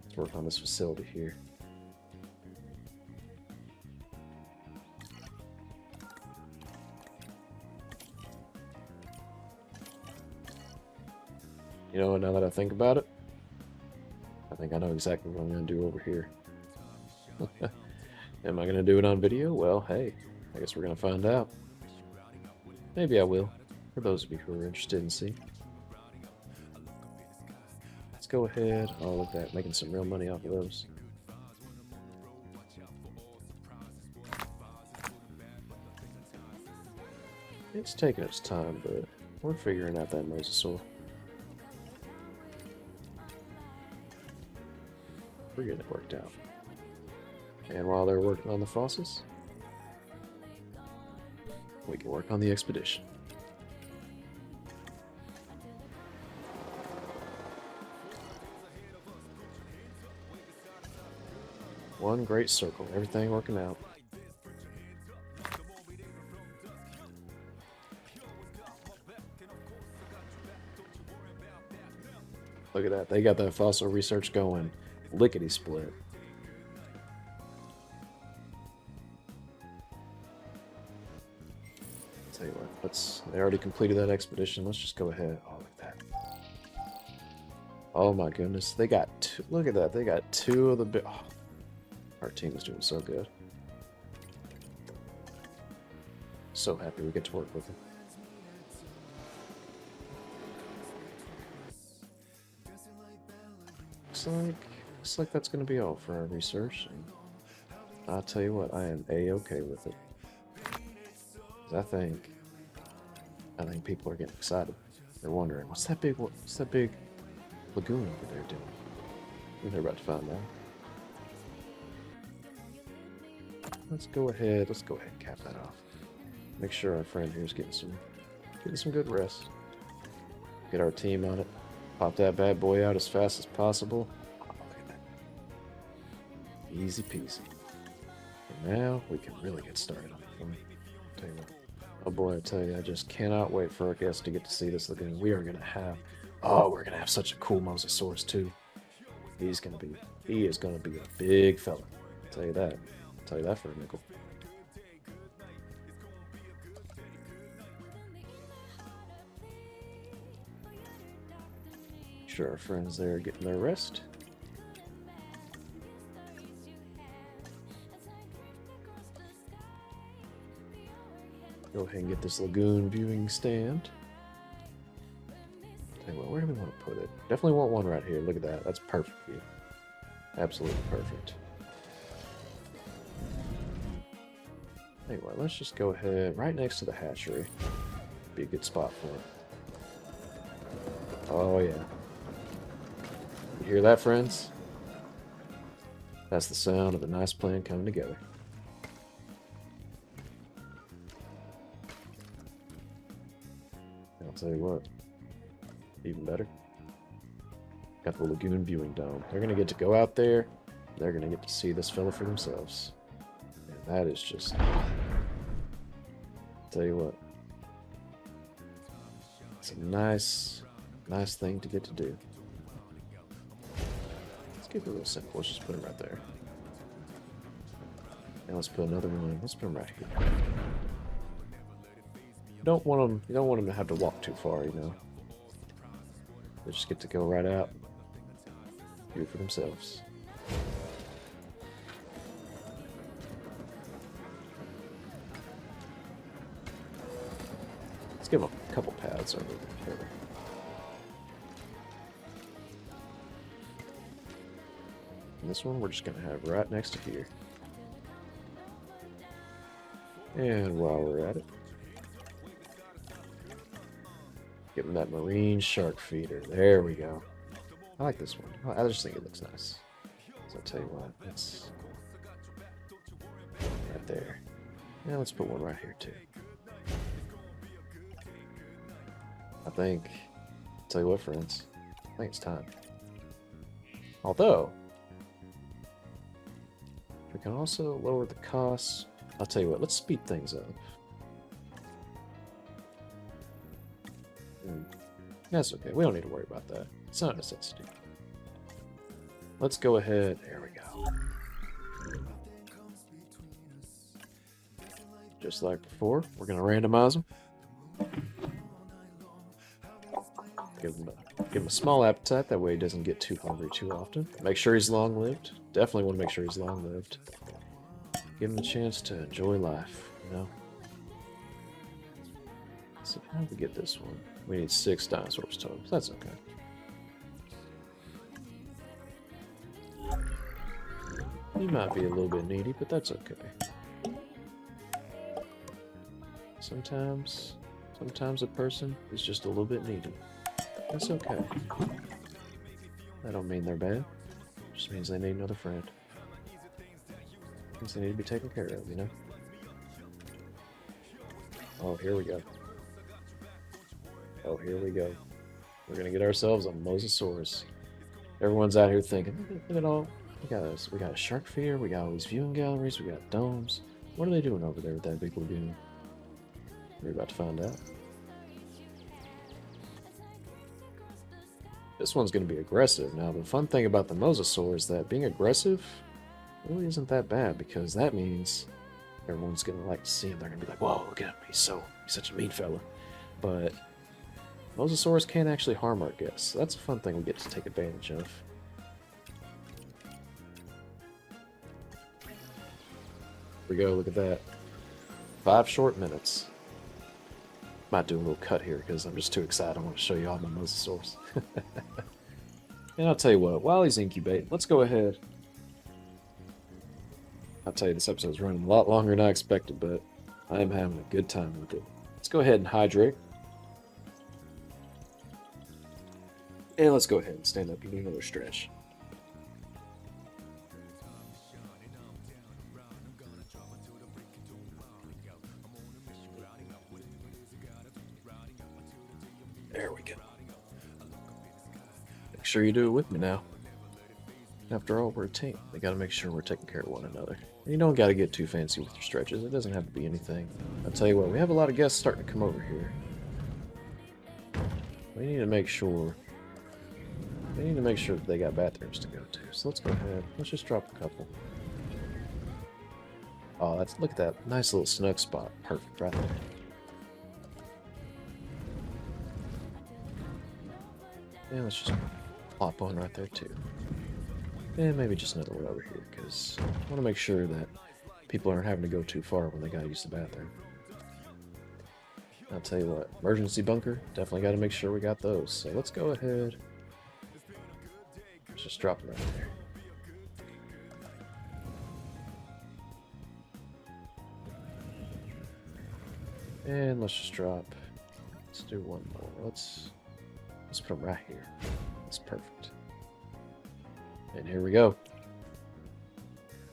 Let's work on this facility here. You know, now that I think about it, I think I know exactly what I'm going to do over here. Am I going to do it on video? Well, hey, I guess we're going to find out. Maybe I will, for those of you who are interested in seeing. Let's go ahead. Oh, look at that, making some real money off of those. It's taking its time, but we're figuring out that mosasaur. We're getting it worked out. And while they're working on the fossils, we can work on the expedition. One great circle, everything working out. Look at that, they got that fossil research going. Lickety split. Tell you what, they already completed that expedition. Let's just go ahead. Oh, look at that. Oh my goodness, they got two. Look at that, they got two of the big. Oh, our team is doing so good. So happy we get to work with them. Looks like that's going to be all for our research. And I'll tell you what, I am A-okay with it. 'Cause I think people are getting excited. They're wondering, what's that big lagoon over there doing? And they're about to find out. Let's go ahead and cap that off. Make sure our friend here is getting some good rest. Get our team on it. Pop that bad boy out as fast as possible. Oh, look at that. Easy peasy. And now we can really get started on it. Tell you what. Oh boy, I tell you, I just cannot wait for our guests to get to see this lagoon. We're gonna have such a cool mosasaurus too. He is gonna be a big fella. Tell you that for a nickel. Sure, our friends there are getting their rest. Go ahead and get this lagoon viewing stand. Tell you what, where do we want to put it? Definitely want one right here. Look at that. That's perfect view. Absolutely perfect. Tell you what, let's just go ahead right next to the hatchery. Be a good spot for it. Oh yeah. You hear that, friends? That's the sound of a nice plan coming together. And I'll tell you what, even better. Got the lagoon viewing dome. They're gonna get to go out there. They're gonna get to see this fella for themselves. And that is just, tell you what, it's a nice thing to get to do. Let's keep it real simple. Let's just put him right there. And let's put another one. Let's put him right here. You don't want them to have to walk too far, you know. They just get to go right out, do it for themselves. Let's give them a couple paths over here. And this one we're just going to have right next to here. And while we're at it, give them that marine shark feeder. There we go. I like this one. I just think it looks nice. So I'll tell you what, it's right there. Yeah, let's put one right here too. I'll tell you what, friends, I think it's time. Although, can also lower the costs. I'll tell you what, let's speed things up. That's okay. We don't need to worry about that. It's not a necessity. Let's go ahead. There we go. Just like before, we're going to randomize them. Give him a small appetite. That way he doesn't get too hungry too often. Make sure he's long-lived. Definitely want to make sure he's long-lived. Give him a chance to enjoy life, you know? So how do we get this one? We need 6 dinosaurs total. That's okay. He might be a little bit needy, but that's okay. Sometimes a person is just a little bit needy. That's okay. That don't mean they're bad. It just means they need another friend. Means they need to be taken care of, you know? Oh, here we go. Oh, here we go. We're gonna get ourselves a Mosasaurus. Everyone's out here thinking, look at all. We got a shark feeder, we got all these viewing galleries, we got domes. What are they doing over there with that big lagoon? We're about to find out. This one's going to be aggressive. Now, the fun thing about the Mosasaur is that being aggressive really isn't that bad, because that means everyone's going to like to see him. They're going to be like, whoa, look at him. He's such a mean fella. But Mosasaurus can't actually harm our guests. So that's a fun thing we get to take advantage of. Here we go. Look at that. 5 short minutes. Might do a little cut here because I'm just too excited. I want to show you all my Mosasaurs. And I'll tell you what, while he's incubating, let's go ahead. I'll tell you, this episode's running a lot longer than I expected, but I am having a good time with it. Let's go ahead and hydrate. And let's go ahead and stand up and do another stretch. There we go. Make sure you do it with me now. After all, we're a team. We gotta make sure we're taking care of one another. And you don't gotta get too fancy with your stretches. It doesn't have to be anything. I'll tell you what, we have a lot of guests starting to come over here. We need to make sure that they got bathrooms to go to. So let's go ahead. Let's just drop a couple. Oh, look at that nice little snug spot. Perfect right there. And let's just plop one right there too. And maybe just another one over here, because I want to make sure that people aren't having to go too far when they gotta use the bathroom. I'll tell you what, emergency bunker, definitely gotta make sure we got those. So let's go ahead. Let's just drop them right there. And let's just drop. Let's do one more. Let's put them right here. That's perfect. And here we go.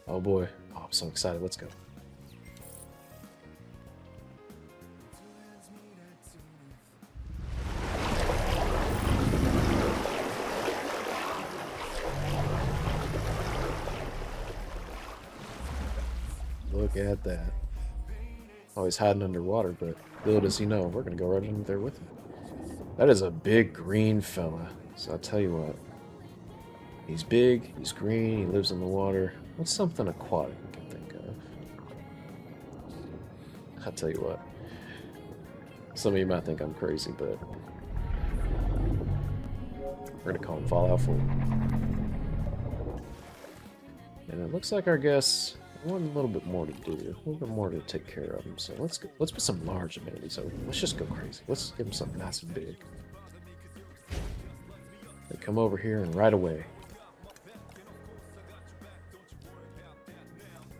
Oh boy. Oh, I'm so excited. Let's go. Look at that. Oh, he's hiding underwater, but little does he know, we're going to go right in there with him. That is a big green fella. So I'll tell you what. He's big, he's green, he lives in the water. What's something aquatic we can think of? I'll tell you what. Some of you might think I'm crazy, but we're going to call him Fallout 4. And it looks like our guests want a little bit more to do, a little bit more to take care of them. So let's put some large amenities over them. Let's just go crazy. Let's give them something nice and big. They come over here and right away.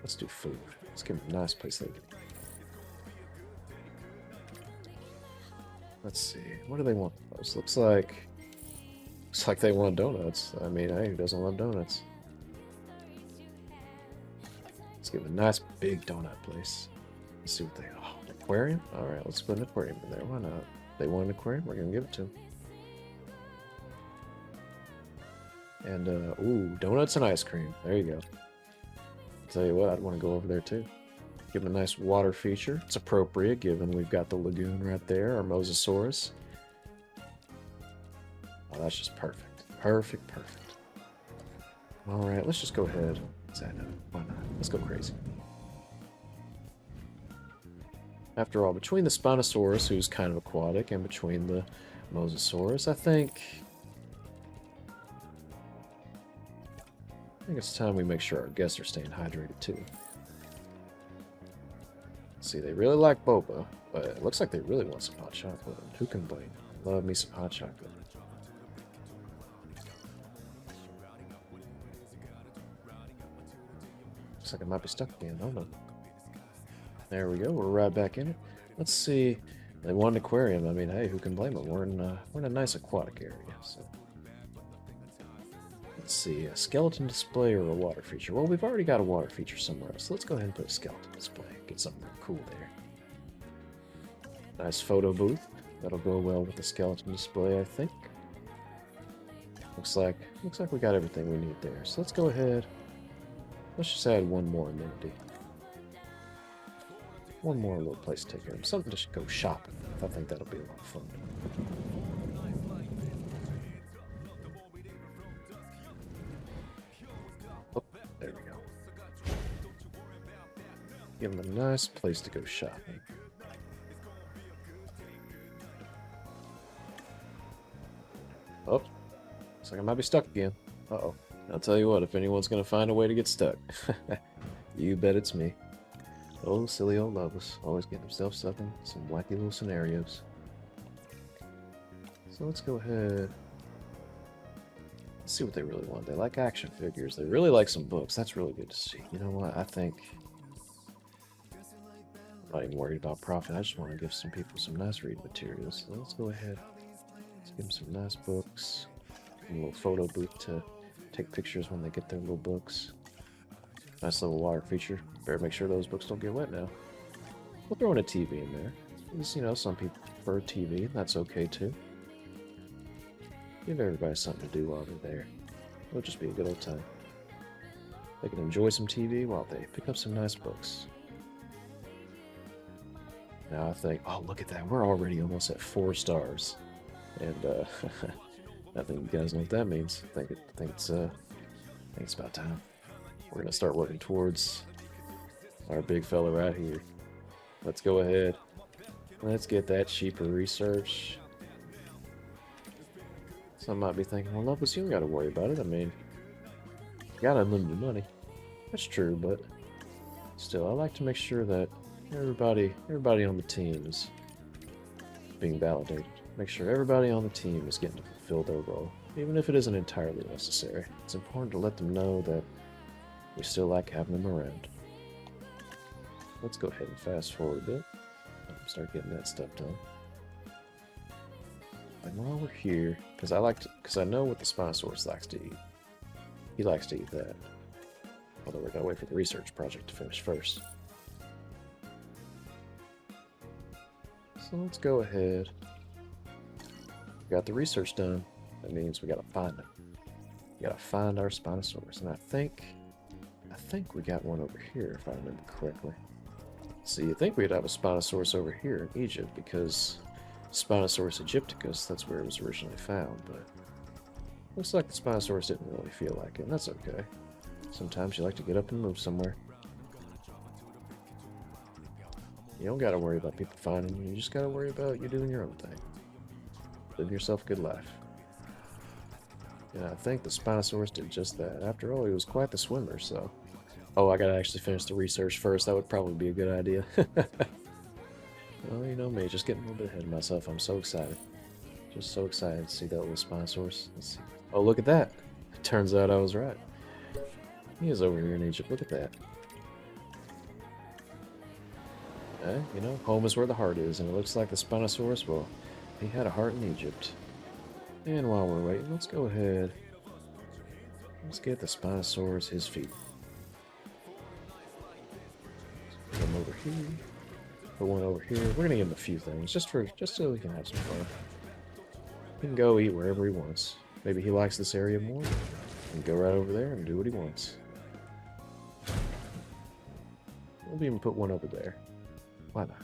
Let's do food. Let's give them a nice place they can. Let's see. What do they want most? Looks like they want donuts. I mean, hey, who doesn't love donuts? Let's give them a nice big donut place. Let's see what they. Oh, an aquarium. All right, let's put an aquarium in there. Why not? They want an aquarium. We're gonna give it to them. And ooh, donuts and ice cream. There you go. Tell you what, I'd want to go over there too. Give him a nice water feature. It's appropriate given we've got the lagoon right there, our Mosasaurus. Oh, that's just perfect. Perfect, perfect. Alright, let's just go ahead. Why not? Let's go crazy. After all, between the Spinosaurus, who's kind of aquatic, and between the Mosasaurus, I think it's time we make sure our guests are staying hydrated too. See, they really like boba, but it looks like they really want some hot chocolate. Who can blame? Love me some hot chocolate. Looks like I might be stuck again. Oh no. There we go. We're right back in it. Let's see. They want an aquarium. I mean, hey, who can blame them? We're in a nice aquatic area. So let's see. A skeleton display or a water feature? Well, we've already got a water feature somewhere else. So let's go ahead and put a skeleton display. Get something real cool there. Nice photo booth. That'll go well with the skeleton display, I think. Looks like we got everything we need there. So let's go ahead. Let's just add one more amenity. One more little place to take care of. Something to go shopping with. I think that'll be a lot of fun. Oh, there we go. Give them a nice place to go shopping. Oh, looks like I might be stuck again. Uh-oh. I'll tell you what, if anyone's gonna find a way to get stuck, you bet it's me. Oh, silly old Lobos, always getting himself stuck in some wacky little scenarios. So let's go ahead. Let's see what they really want. They like action figures. They really like some books. That's really good to see. You know what? I think I'm not even worried about profit. I just want to give some people some nice reading materials. So let's go ahead. Let's give them some nice books. A little photo booth to take pictures when they get their little books. Nice little water feature. Better make sure those books don't get wet now. We'll throw in a TV in there. Because, you know, some people prefer TV. That's okay too. Give everybody something to do while they're there. It'll just be a good old time. They can enjoy some TV while they pick up some nice books. Now I think, oh, look at that. We're already almost at 4 stars. And, I think you guys know what that means. I think it's about time. We're gonna start working towards our big fella right here. Let's go ahead. Let's get that cheaper research. Some might be thinking, well, Lopus, you don't gotta worry about it. I mean, you got unlimited money. That's true, but still, I like to make sure that everybody on the team is being validated. Make sure everybody on the team is getting to fulfill their role, even if it isn't entirely necessary. It's important to let them know that we still like having them around. Let's go ahead and fast forward a bit. Start getting that stuff done. And while we're here, because I know what the Spinosaurus likes to eat. He likes to eat that. Although we gotta wait for the research project to finish first. So let's go ahead. We got the research done. That means we gotta find him. We gotta find our Spinosaurus, and I think we got one over here, if I remember correctly. See, you think we'd have a Spinosaurus over here in Egypt because Spinosaurus aegypticus, that's where it was originally found, but looks like the Spinosaurus didn't really feel like it, and that's okay. Sometimes you like to get up and move somewhere. You don't gotta worry about people finding you, you just gotta worry about you doing your own thing. Live yourself a good life. And I think the Spinosaurus did just that. After all, he was quite the swimmer, so... Oh, I gotta actually finish the research first. That would probably be a good idea. Well, you know me, just getting a little bit ahead of myself. I'm so excited. Just so excited to see that little Spinosaurus. Let's see. Oh, look at that. It turns out I was right. He is over here in Egypt. Look at that. You know, home is where the heart is, and it looks like the Spinosaurus, well, he had a heart in Egypt. And while we're waiting, let's go ahead. Let's get the Spinosaurus his feet. Put him over here. Put one over here. We're gonna give him a few things, just so he can have some fun. He can go eat wherever he wants. Maybe he likes this area more. He can go right over there and do what he wants. We'll even put one over there. Why not?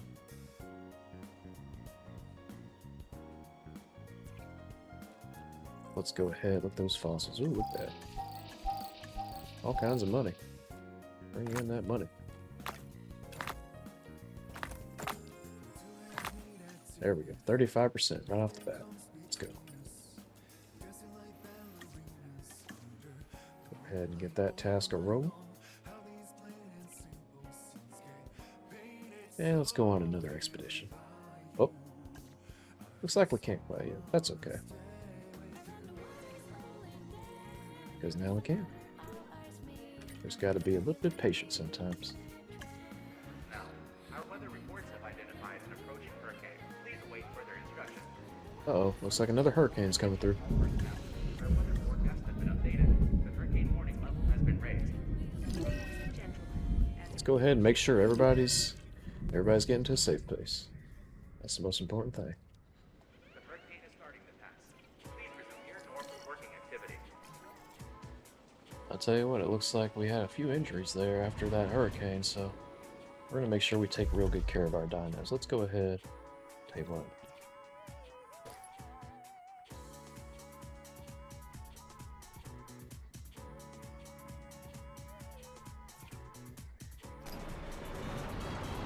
Let's go ahead. Look at those fossils. Ooh, look at that. All kinds of money. Bring in that money. There we go. 35% right off the bat. Let's go. Go ahead and get that task a roll. And let's go on another expedition. Oh. Looks like we can't play yet. That's okay. Because now we can. There's got to be a little bit patient sometimes. Now, our weather reports have identified an approaching hurricane. Please await further instructions. Uh-oh, looks like another hurricane's coming through. Our weather forecast has been updated. The hurricane warning level has been raised. Let's go ahead and make sure everybody's getting to a safe place. That's the most important thing. The hurricane is starting to pass. Please resume your normal working activity. I'll tell you what, it looks like we had a few injuries there after that hurricane, so we're going to make sure we take real good care of our dinos. Let's go ahead. Tell you what.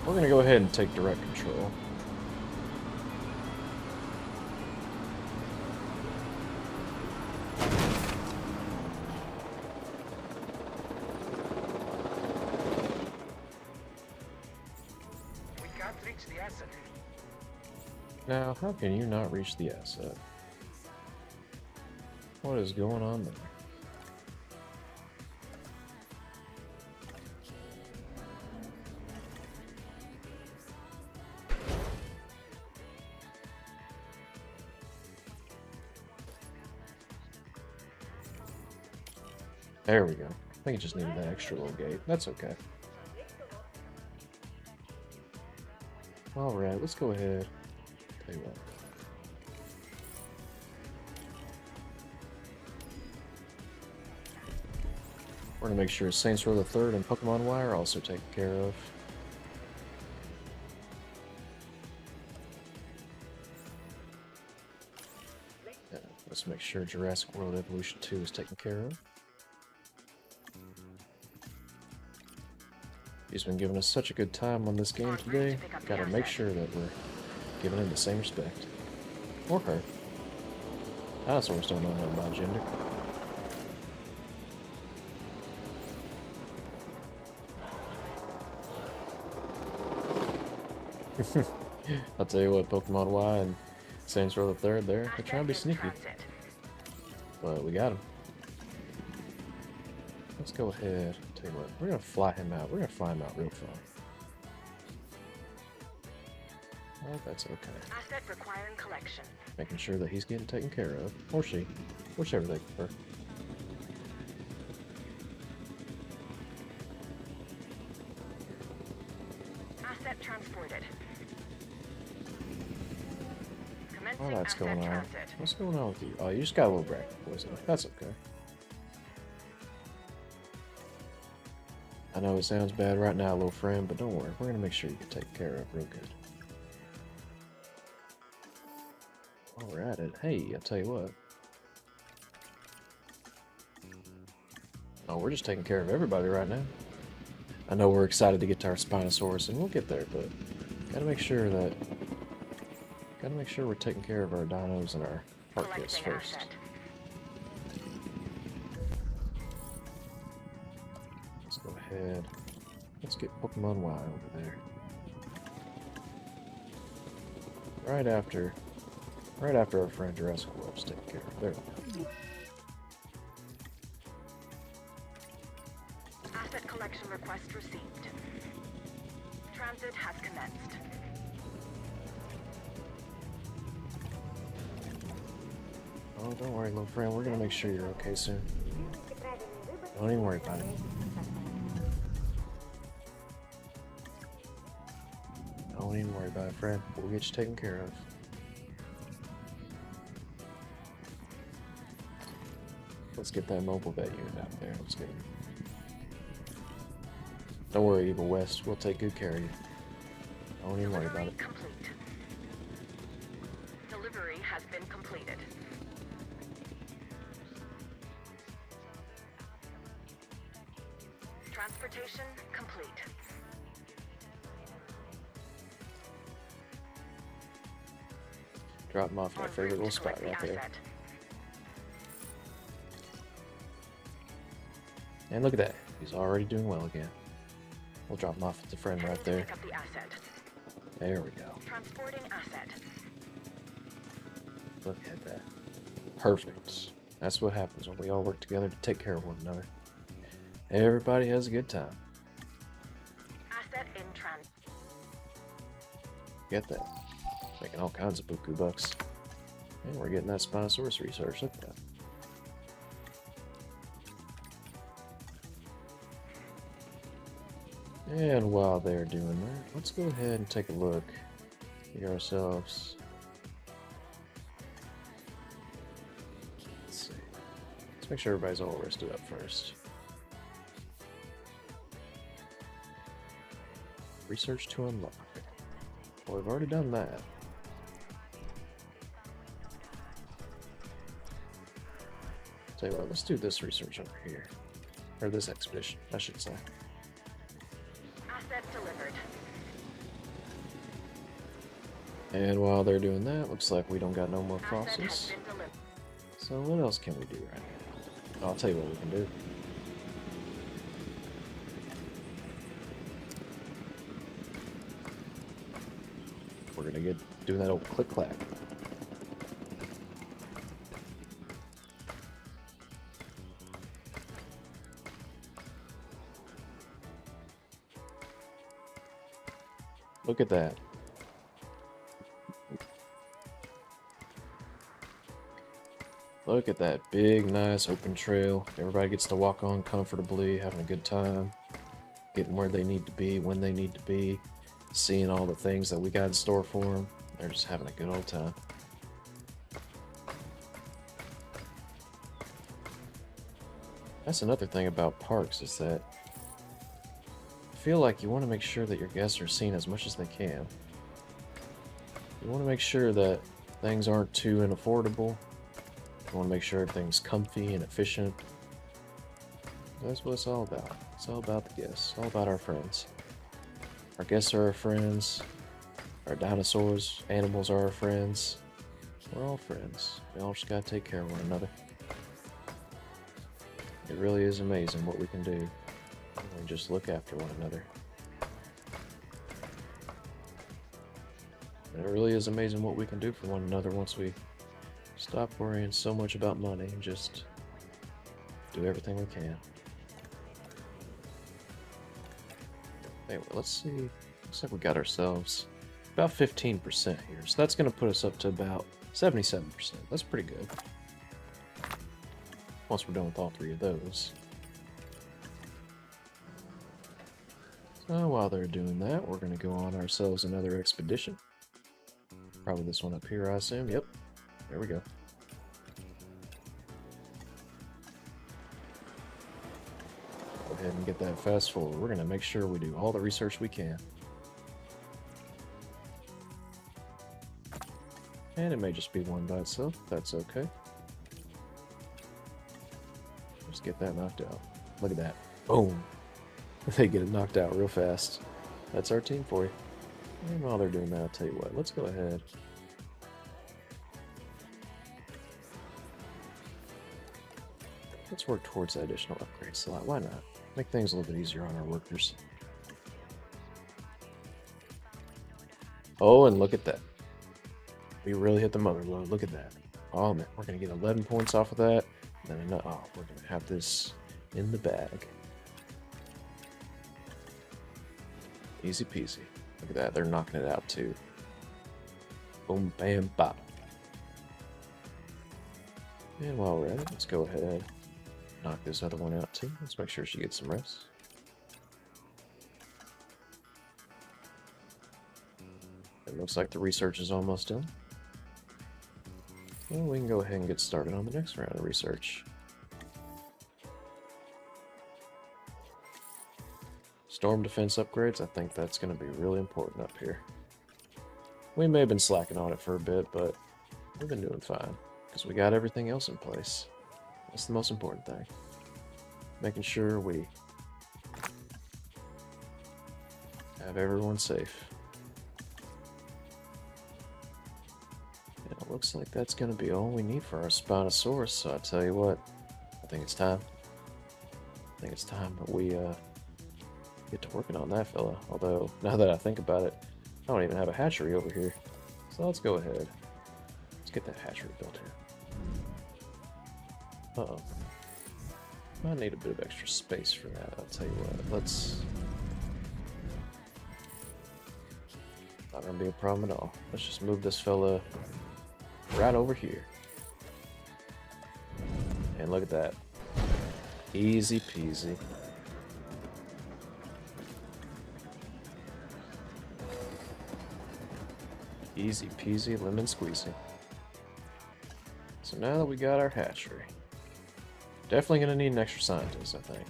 We're going to go ahead and take direct control. We can't reach the asset. Now, how can you not reach the asset? What is going on there? There we go. I think it just needed that extra little gate. That's okay. Alright, let's go ahead. Tell you what. We're gonna make sure Saints Row the Third and Pokemon Y are also taken care of. Yeah, let's make sure Jurassic World Evolution 2 is taken care of. He's been giving us such a good time on this game today. Gotta make sure that we're giving him the same respect. Or her. Dinosaurs don't know nothing about gender. I'll tell you what, Pokemon Y and Saints Row the Third, they're trying to be sneaky. But we got him. Let's go ahead. Tell you what, we're gonna fly him out. We're gonna fly him out real far. Oh, that's okay. Asset requiring collection. Making sure that he's getting taken care of, or she, whichever they prefer. Asset transported. Commencing Oh, that's asset going on. transit. What's going on with you? Oh, you just got a little bracket poison. That's okay. I know it sounds bad right now, little friend, but don't worry. We're gonna make sure you get taken care of real good. While we're at it, hey, I'll tell you what. Oh, we're just taking care of everybody right now. I know we're excited to get to our Spinosaurus, and we'll get there, but gotta make sure we're taking care of our dinos and our Arctis Collecting first. asset. Let's go ahead. Let's get Pokemon Y over there. Right after our friend Jurassic World's taken care of. There we go. Asset collection request received. Transit has commenced. Oh, don't worry, little friend. We're gonna make sure you're okay soon. Don't even worry about it. Don't even worry about it, friend. We'll get you taken care of. Let's get that mobile vet unit out there. Let's get it. Don't worry, Evil West. We'll take good care of you. Don't even worry about Delivery it. complete. Delivery has been completed. Transportation complete. Drop him off at my En favorite route little to spot collect right the there. asset. And look at that. He's already doing well again. We'll drop him off at the friend Heading right to there. pick up the asset. There we go. Transporting asset. Look at that. Perfect. That's what happens when we all work together to take care of one another. Everybody has a good time. Asset in trans. Get that. Making all kinds of buku bucks. And we're getting that Spinosaurus research. Look at that. And while they're doing that, let's go ahead and take a look. Get ourselves. Let's see. Let's make sure everybody's all rested up first. Research to unlock. Well, we've already done that. Tell you what, let's do this research over here. Or this expedition, I should say. Asset delivered. And while they're doing that, looks like we don't got no more Asset fossils. has been delivered. So what else can we do right now? I'll tell you what we can do. We're gonna get doing that old click clack. Look at that. Look at that big, nice open trail. Everybody gets to walk on comfortably, having a good time, getting where they need to be, when they need to be, seeing all the things that we got in store for them. They're just having a good old time. That's another thing about parks is that I feel like you want to make sure that your guests are seen as much as they can. You want to make sure that things aren't too unaffordable. You want to make sure everything's comfy and efficient. That's what it's all about. It's all about the guests. It's all about our friends. Our guests are our friends. Our dinosaurs, animals are our friends. We're all friends. We all just gotta take care of one another. It really is amazing what we can do when we just look after one another. And it really is amazing what we can do for one another once we stop worrying so much about money and just do everything we can. Anyway, let's see. Looks like we got ourselves about 15% here. So that's going to put us up to about 77%. That's pretty good. Once we're done with all three of those. So while they're doing that, we're going to go on ourselves another expedition. Probably this one up here, I assume. Yep. There we go. Go ahead and get that fast forward. We're going to make sure we do all the research we can. And it may just be one by itself. That's okay. Just get that knocked out. Look at that. Boom. They get it knocked out real fast. That's our team for you. And while they're doing that, I'll tell you what. Let's go ahead. Let's work towards that additional upgrade slot. Why not? Make things a little bit easier on our workers. Oh, and look at that. We really hit the mother load. Look at that. Oh man, we're gonna get 11 points off of that. And then we're gonna have this in the bag. Easy peasy. Look at that. They're knocking it out too. Boom, bam, bop. And while we're at it, let's go ahead. Knock this other one out too. Let's make sure she gets some rest. It looks like the research is almost done. Well, we can go ahead and get started on the next round of research. Storm defense upgrades, I think that's going to be really important up here. We may have been slacking on it for a bit, but we've been doing fine. Because we got everything else in place. That's the most important thing. Making sure we have everyone safe. And it looks like that's going to be all we need for our Spinosaurus, so I tell you what, I think it's time. I think it's time that we get to working on that fella. Although, now that I think about it, I don't even have a hatchery over here. So let's go ahead. Let's get that hatchery built here. Uh-oh. Might need a bit of extra space for that, I'll tell you what. Let's... Not gonna be a problem at all. Let's just move this fella right over here. And look at that. Easy peasy. Easy peasy lemon squeezy. So now that we got our hatchery, definitely gonna need an extra scientist, I think.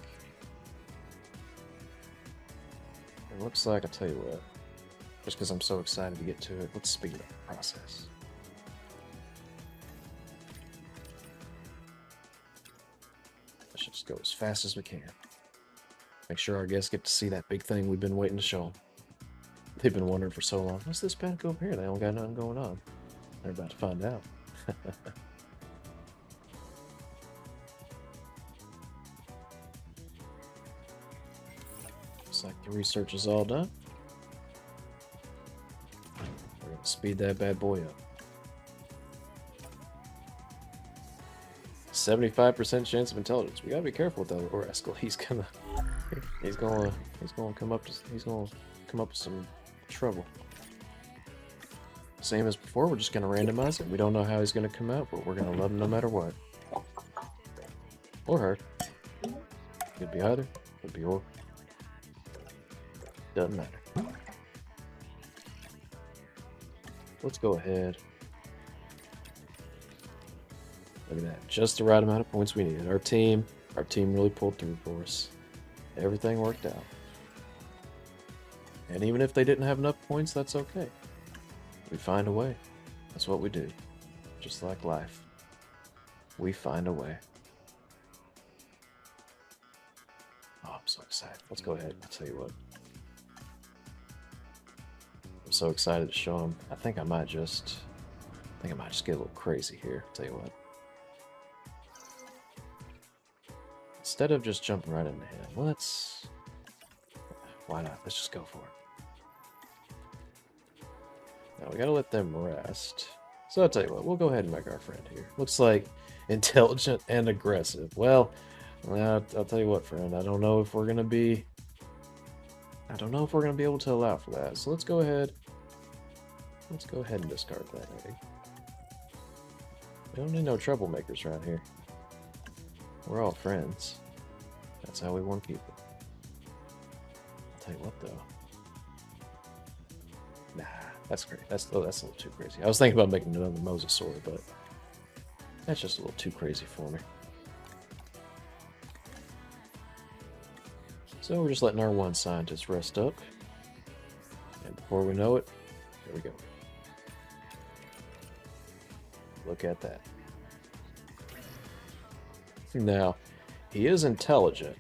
It looks like, I'll tell you what, just because I'm so excited to get to it, let's speed up the process. Let's just go as fast as we can. Make sure our guests get to see that big thing we've been waiting to show them. They've been wondering for so long, what's this back over here? They don't got nothing going on. They're about to find out. Looks like the research is all done. We're gonna speed that bad boy up. 75% chance of intelligence. We gotta be careful with that little rascal. He's gonna come up with some trouble. Same as before, we're just gonna randomize it. We don't know how he's gonna come out, but we're gonna love him no matter what. Or her. Could be either. Could be or. Doesn't matter. Let's go ahead. Look at that. Just the right amount of points we needed. Our team really pulled through for us. Everything worked out. And even if they didn't have enough points, that's okay. We find a way. That's what we do. Just like life. We find a way. Oh, I'm so excited. Let's go ahead. I'll tell you what. I'm so excited to show them. I think I might just get a little crazy here. I'll tell you what. Instead of just jumping right into him, why not? Let's just go for it. Now we gotta let them rest. So I'll tell you what, we'll go ahead and make our friend here. Looks like intelligent and aggressive. Well, I'll tell you what, friend. I don't know if we're gonna be able to allow for that. So let's go ahead. Let's go ahead and discard that egg. We don't need no troublemakers around here. We're all friends. That's how we want to keep it. I'll tell you what, though. Nah, that's great. That's a little too crazy. I was thinking about making another mosasaur, but that's just a little too crazy for me. So we're just letting our one scientist rest up. And before we know it, here we go. Look at that. Now, he is intelligent,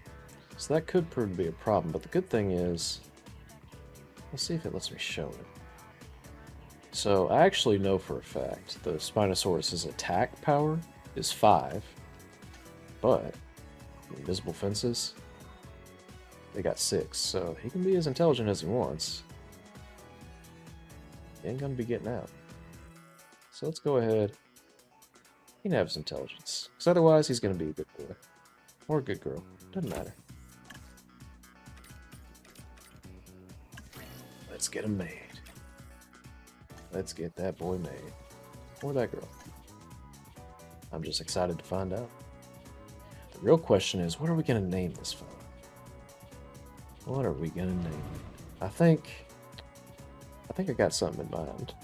so that could prove to be a problem, but the good thing is, let's see if it lets me show it. So, I actually know for a fact the Spinosaurus's attack power is 5, but invisible fences, they got 6, so he can be as intelligent as he wants. He ain't gonna be getting out. So let's go ahead. He can have his intelligence, because otherwise he's going to be a good boy. Or a good girl. Doesn't matter. Let's get him made. Let's get that boy made. Or that girl. I'm just excited to find out. The real question is, what are we going to name this fella? What are we going to name him? I think I got something in mind.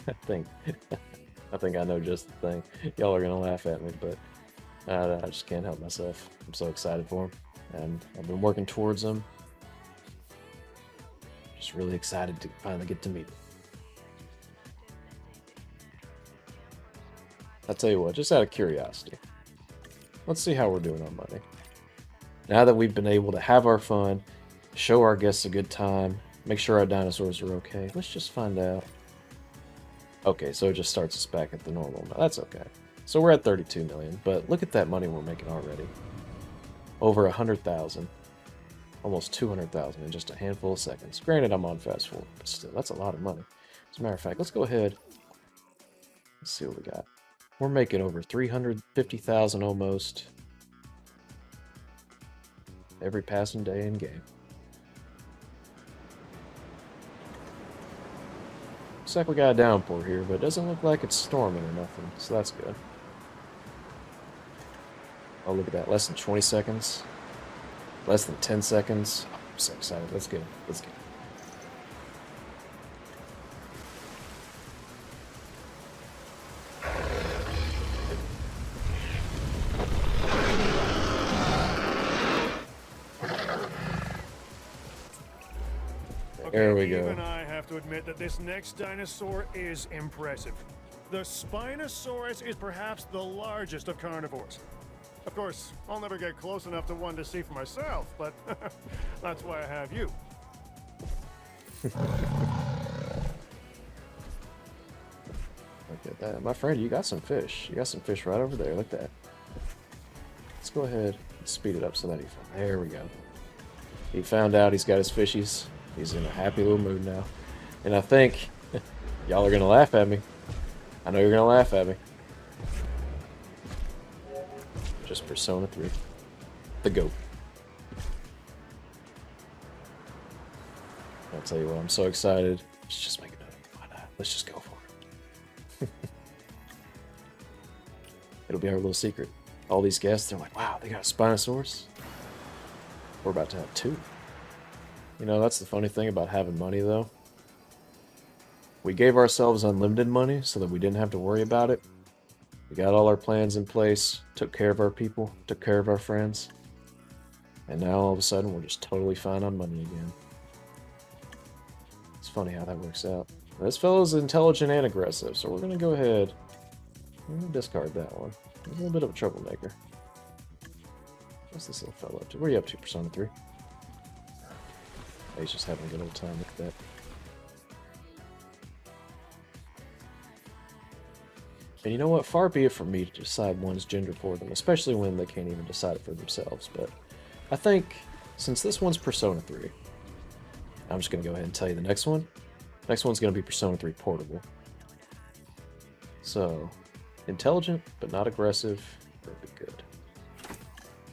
I think I know just the thing. Y'all are gonna laugh at me, but I just can't help myself. I'm so excited for him. and I've been working towards them. Just really excited to finally get to meet them. I'll tell you what, just out of curiosity, let's see how we're doing on money. Now that we've been able to have our fun, show our guests a good time, make sure our dinosaurs are okay, let's just find out. Okay, so it just starts us back at the normal. No, that's okay. So we're at 32 million, but look at that money we're making already. Over 100,000. Almost 200,000 in just a handful of seconds. Granted, I'm on fast forward, but still, that's a lot of money. As a matter of fact, let's go ahead. Let's see what we got. We're making over 350,000 almost every passing day in game. Looks like we got a downpour here, but it doesn't look like it's storming or nothing, so that's good. Oh, look at that. Less than 20 seconds. Less than 10 seconds. Oh, I'm so excited. Let's get it. Let's get it. There we go. Even I have to admit that this next dinosaur is impressive. The Spinosaurus is perhaps the largest of carnivores. Of course, I'll never get close enough to one to see for myself, but that's why I have you. Look at that. My friend, you got some fish. You got some fish right over there. Look at that. Let's go ahead and speed it up so that he... There we go. He found out he's got his fishies. He's in a happy little mood now. And I think y'all are going to laugh at me. I know you're going to laugh at me. Just Persona 3. The GOAT. I'll tell you what, I'm so excited. Let's just make it done. Why not? Let's just go for it. It'll be our little secret. All these guests, they're like, wow, they got a Spinosaurus. We're about to have 2. You know, that's the funny thing about having money, though. We gave ourselves unlimited money so that we didn't have to worry about it. We got all our plans in place, took care of our people, took care of our friends. And now all of a sudden we're just totally fine on money again. It's funny how that works out. This fellow's intelligent and aggressive, so we're going to go ahead and discard that one. He's a little bit of a troublemaker. What's this little fellow up to? What are you up to, Persona 3? Oh, he's just having a good old time. Look at that. And you know what? Far be it from me to decide one's gender for them, especially when they can't even decide it for themselves. But I think since this one's Persona 3, I'm just going to go ahead and tell you the next one. Next one's going to be Persona 3 Portable. So, intelligent, but not aggressive. That'd be good.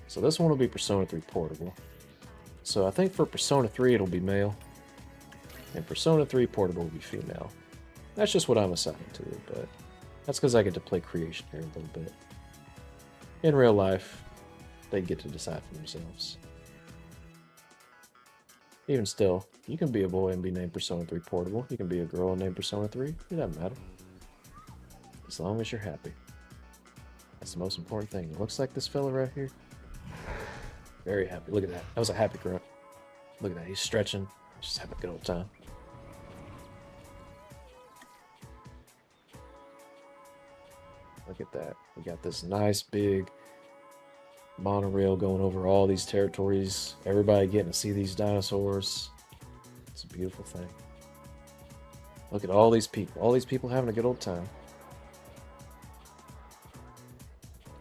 So this one will be Persona 3 Portable. So I think for Persona 3 it'll be male. And Persona 3 Portable will be female. That's just what I'm assigning to it, but that's because I get to play creation here a little bit. In real life, they get to decide for themselves. Even still, you can be a boy and be named Persona 3 Portable. You can be a girl and named Persona 3. It doesn't matter. As long as you're happy. That's the most important thing. It looks like this fella right here. Very happy. Look at that. That was a happy grunt. Look at that. He's stretching. Just having a good old time. Look at that. We got this nice big monorail going over all these territories. Everybody getting to see these dinosaurs. It's a beautiful thing. Look at all these people. All these people having a good old time.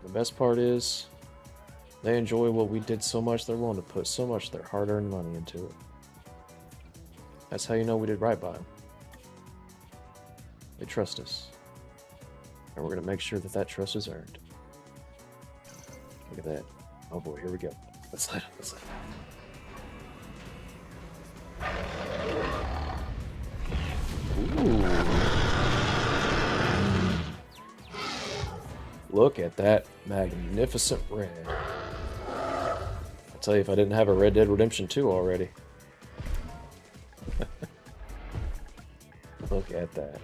The best part is they enjoy what we did so much, they're willing to put so much of their hard-earned money into it. That's how you know we did right by them. They trust us. And we're going to make sure that that trust is earned. Look at that. Oh boy, here we go. Let's let it. Let's let it. Ooh. Look at that magnificent red. I tell you, if I didn't have a Red Dead Redemption 2 already. Look at that.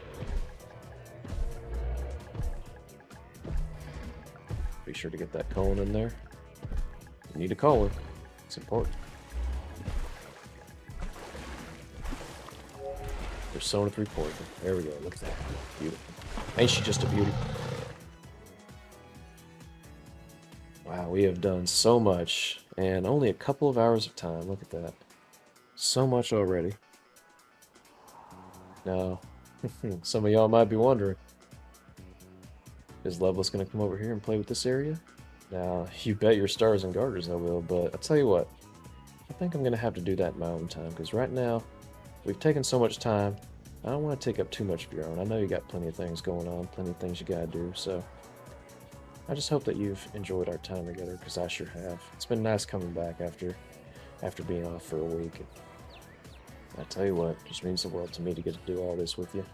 Be sure to get that colon in there. You need a colon. It's important. Persona 3 Portal. There we go. Look at that. Beautiful. Ain't she just a beauty? Wow, we have done so much, and only a couple of hours of time. Look at that. So much already. Now, some of y'all might be wondering, is Loveless going to come over here and play with this area? Now, you bet your stars and garters I will, but I'll tell you what, I think I'm going to have to do that in my own time, because right now, we've taken so much time, I don't want to take up too much of your own. I know you got plenty of things going on, plenty of things you got to do, so I just hope that you've enjoyed our time together, because I sure have. It's been nice coming back after being off for a week. I tell you what, it just means the world to me to get to do all this with you.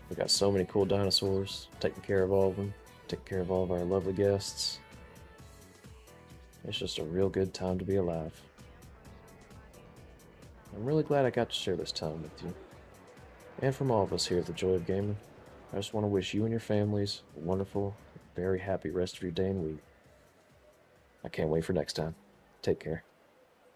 We got so many cool dinosaurs, taking care of all of them, taking care of all of our lovely guests. It's just a real good time to be alive. I'm really glad I got to share this time with you. And from all of us here at the Joy of Gaming, I just want to wish you and your families a wonderful, very happy rest of your day and week. I can't wait for next time. Take care.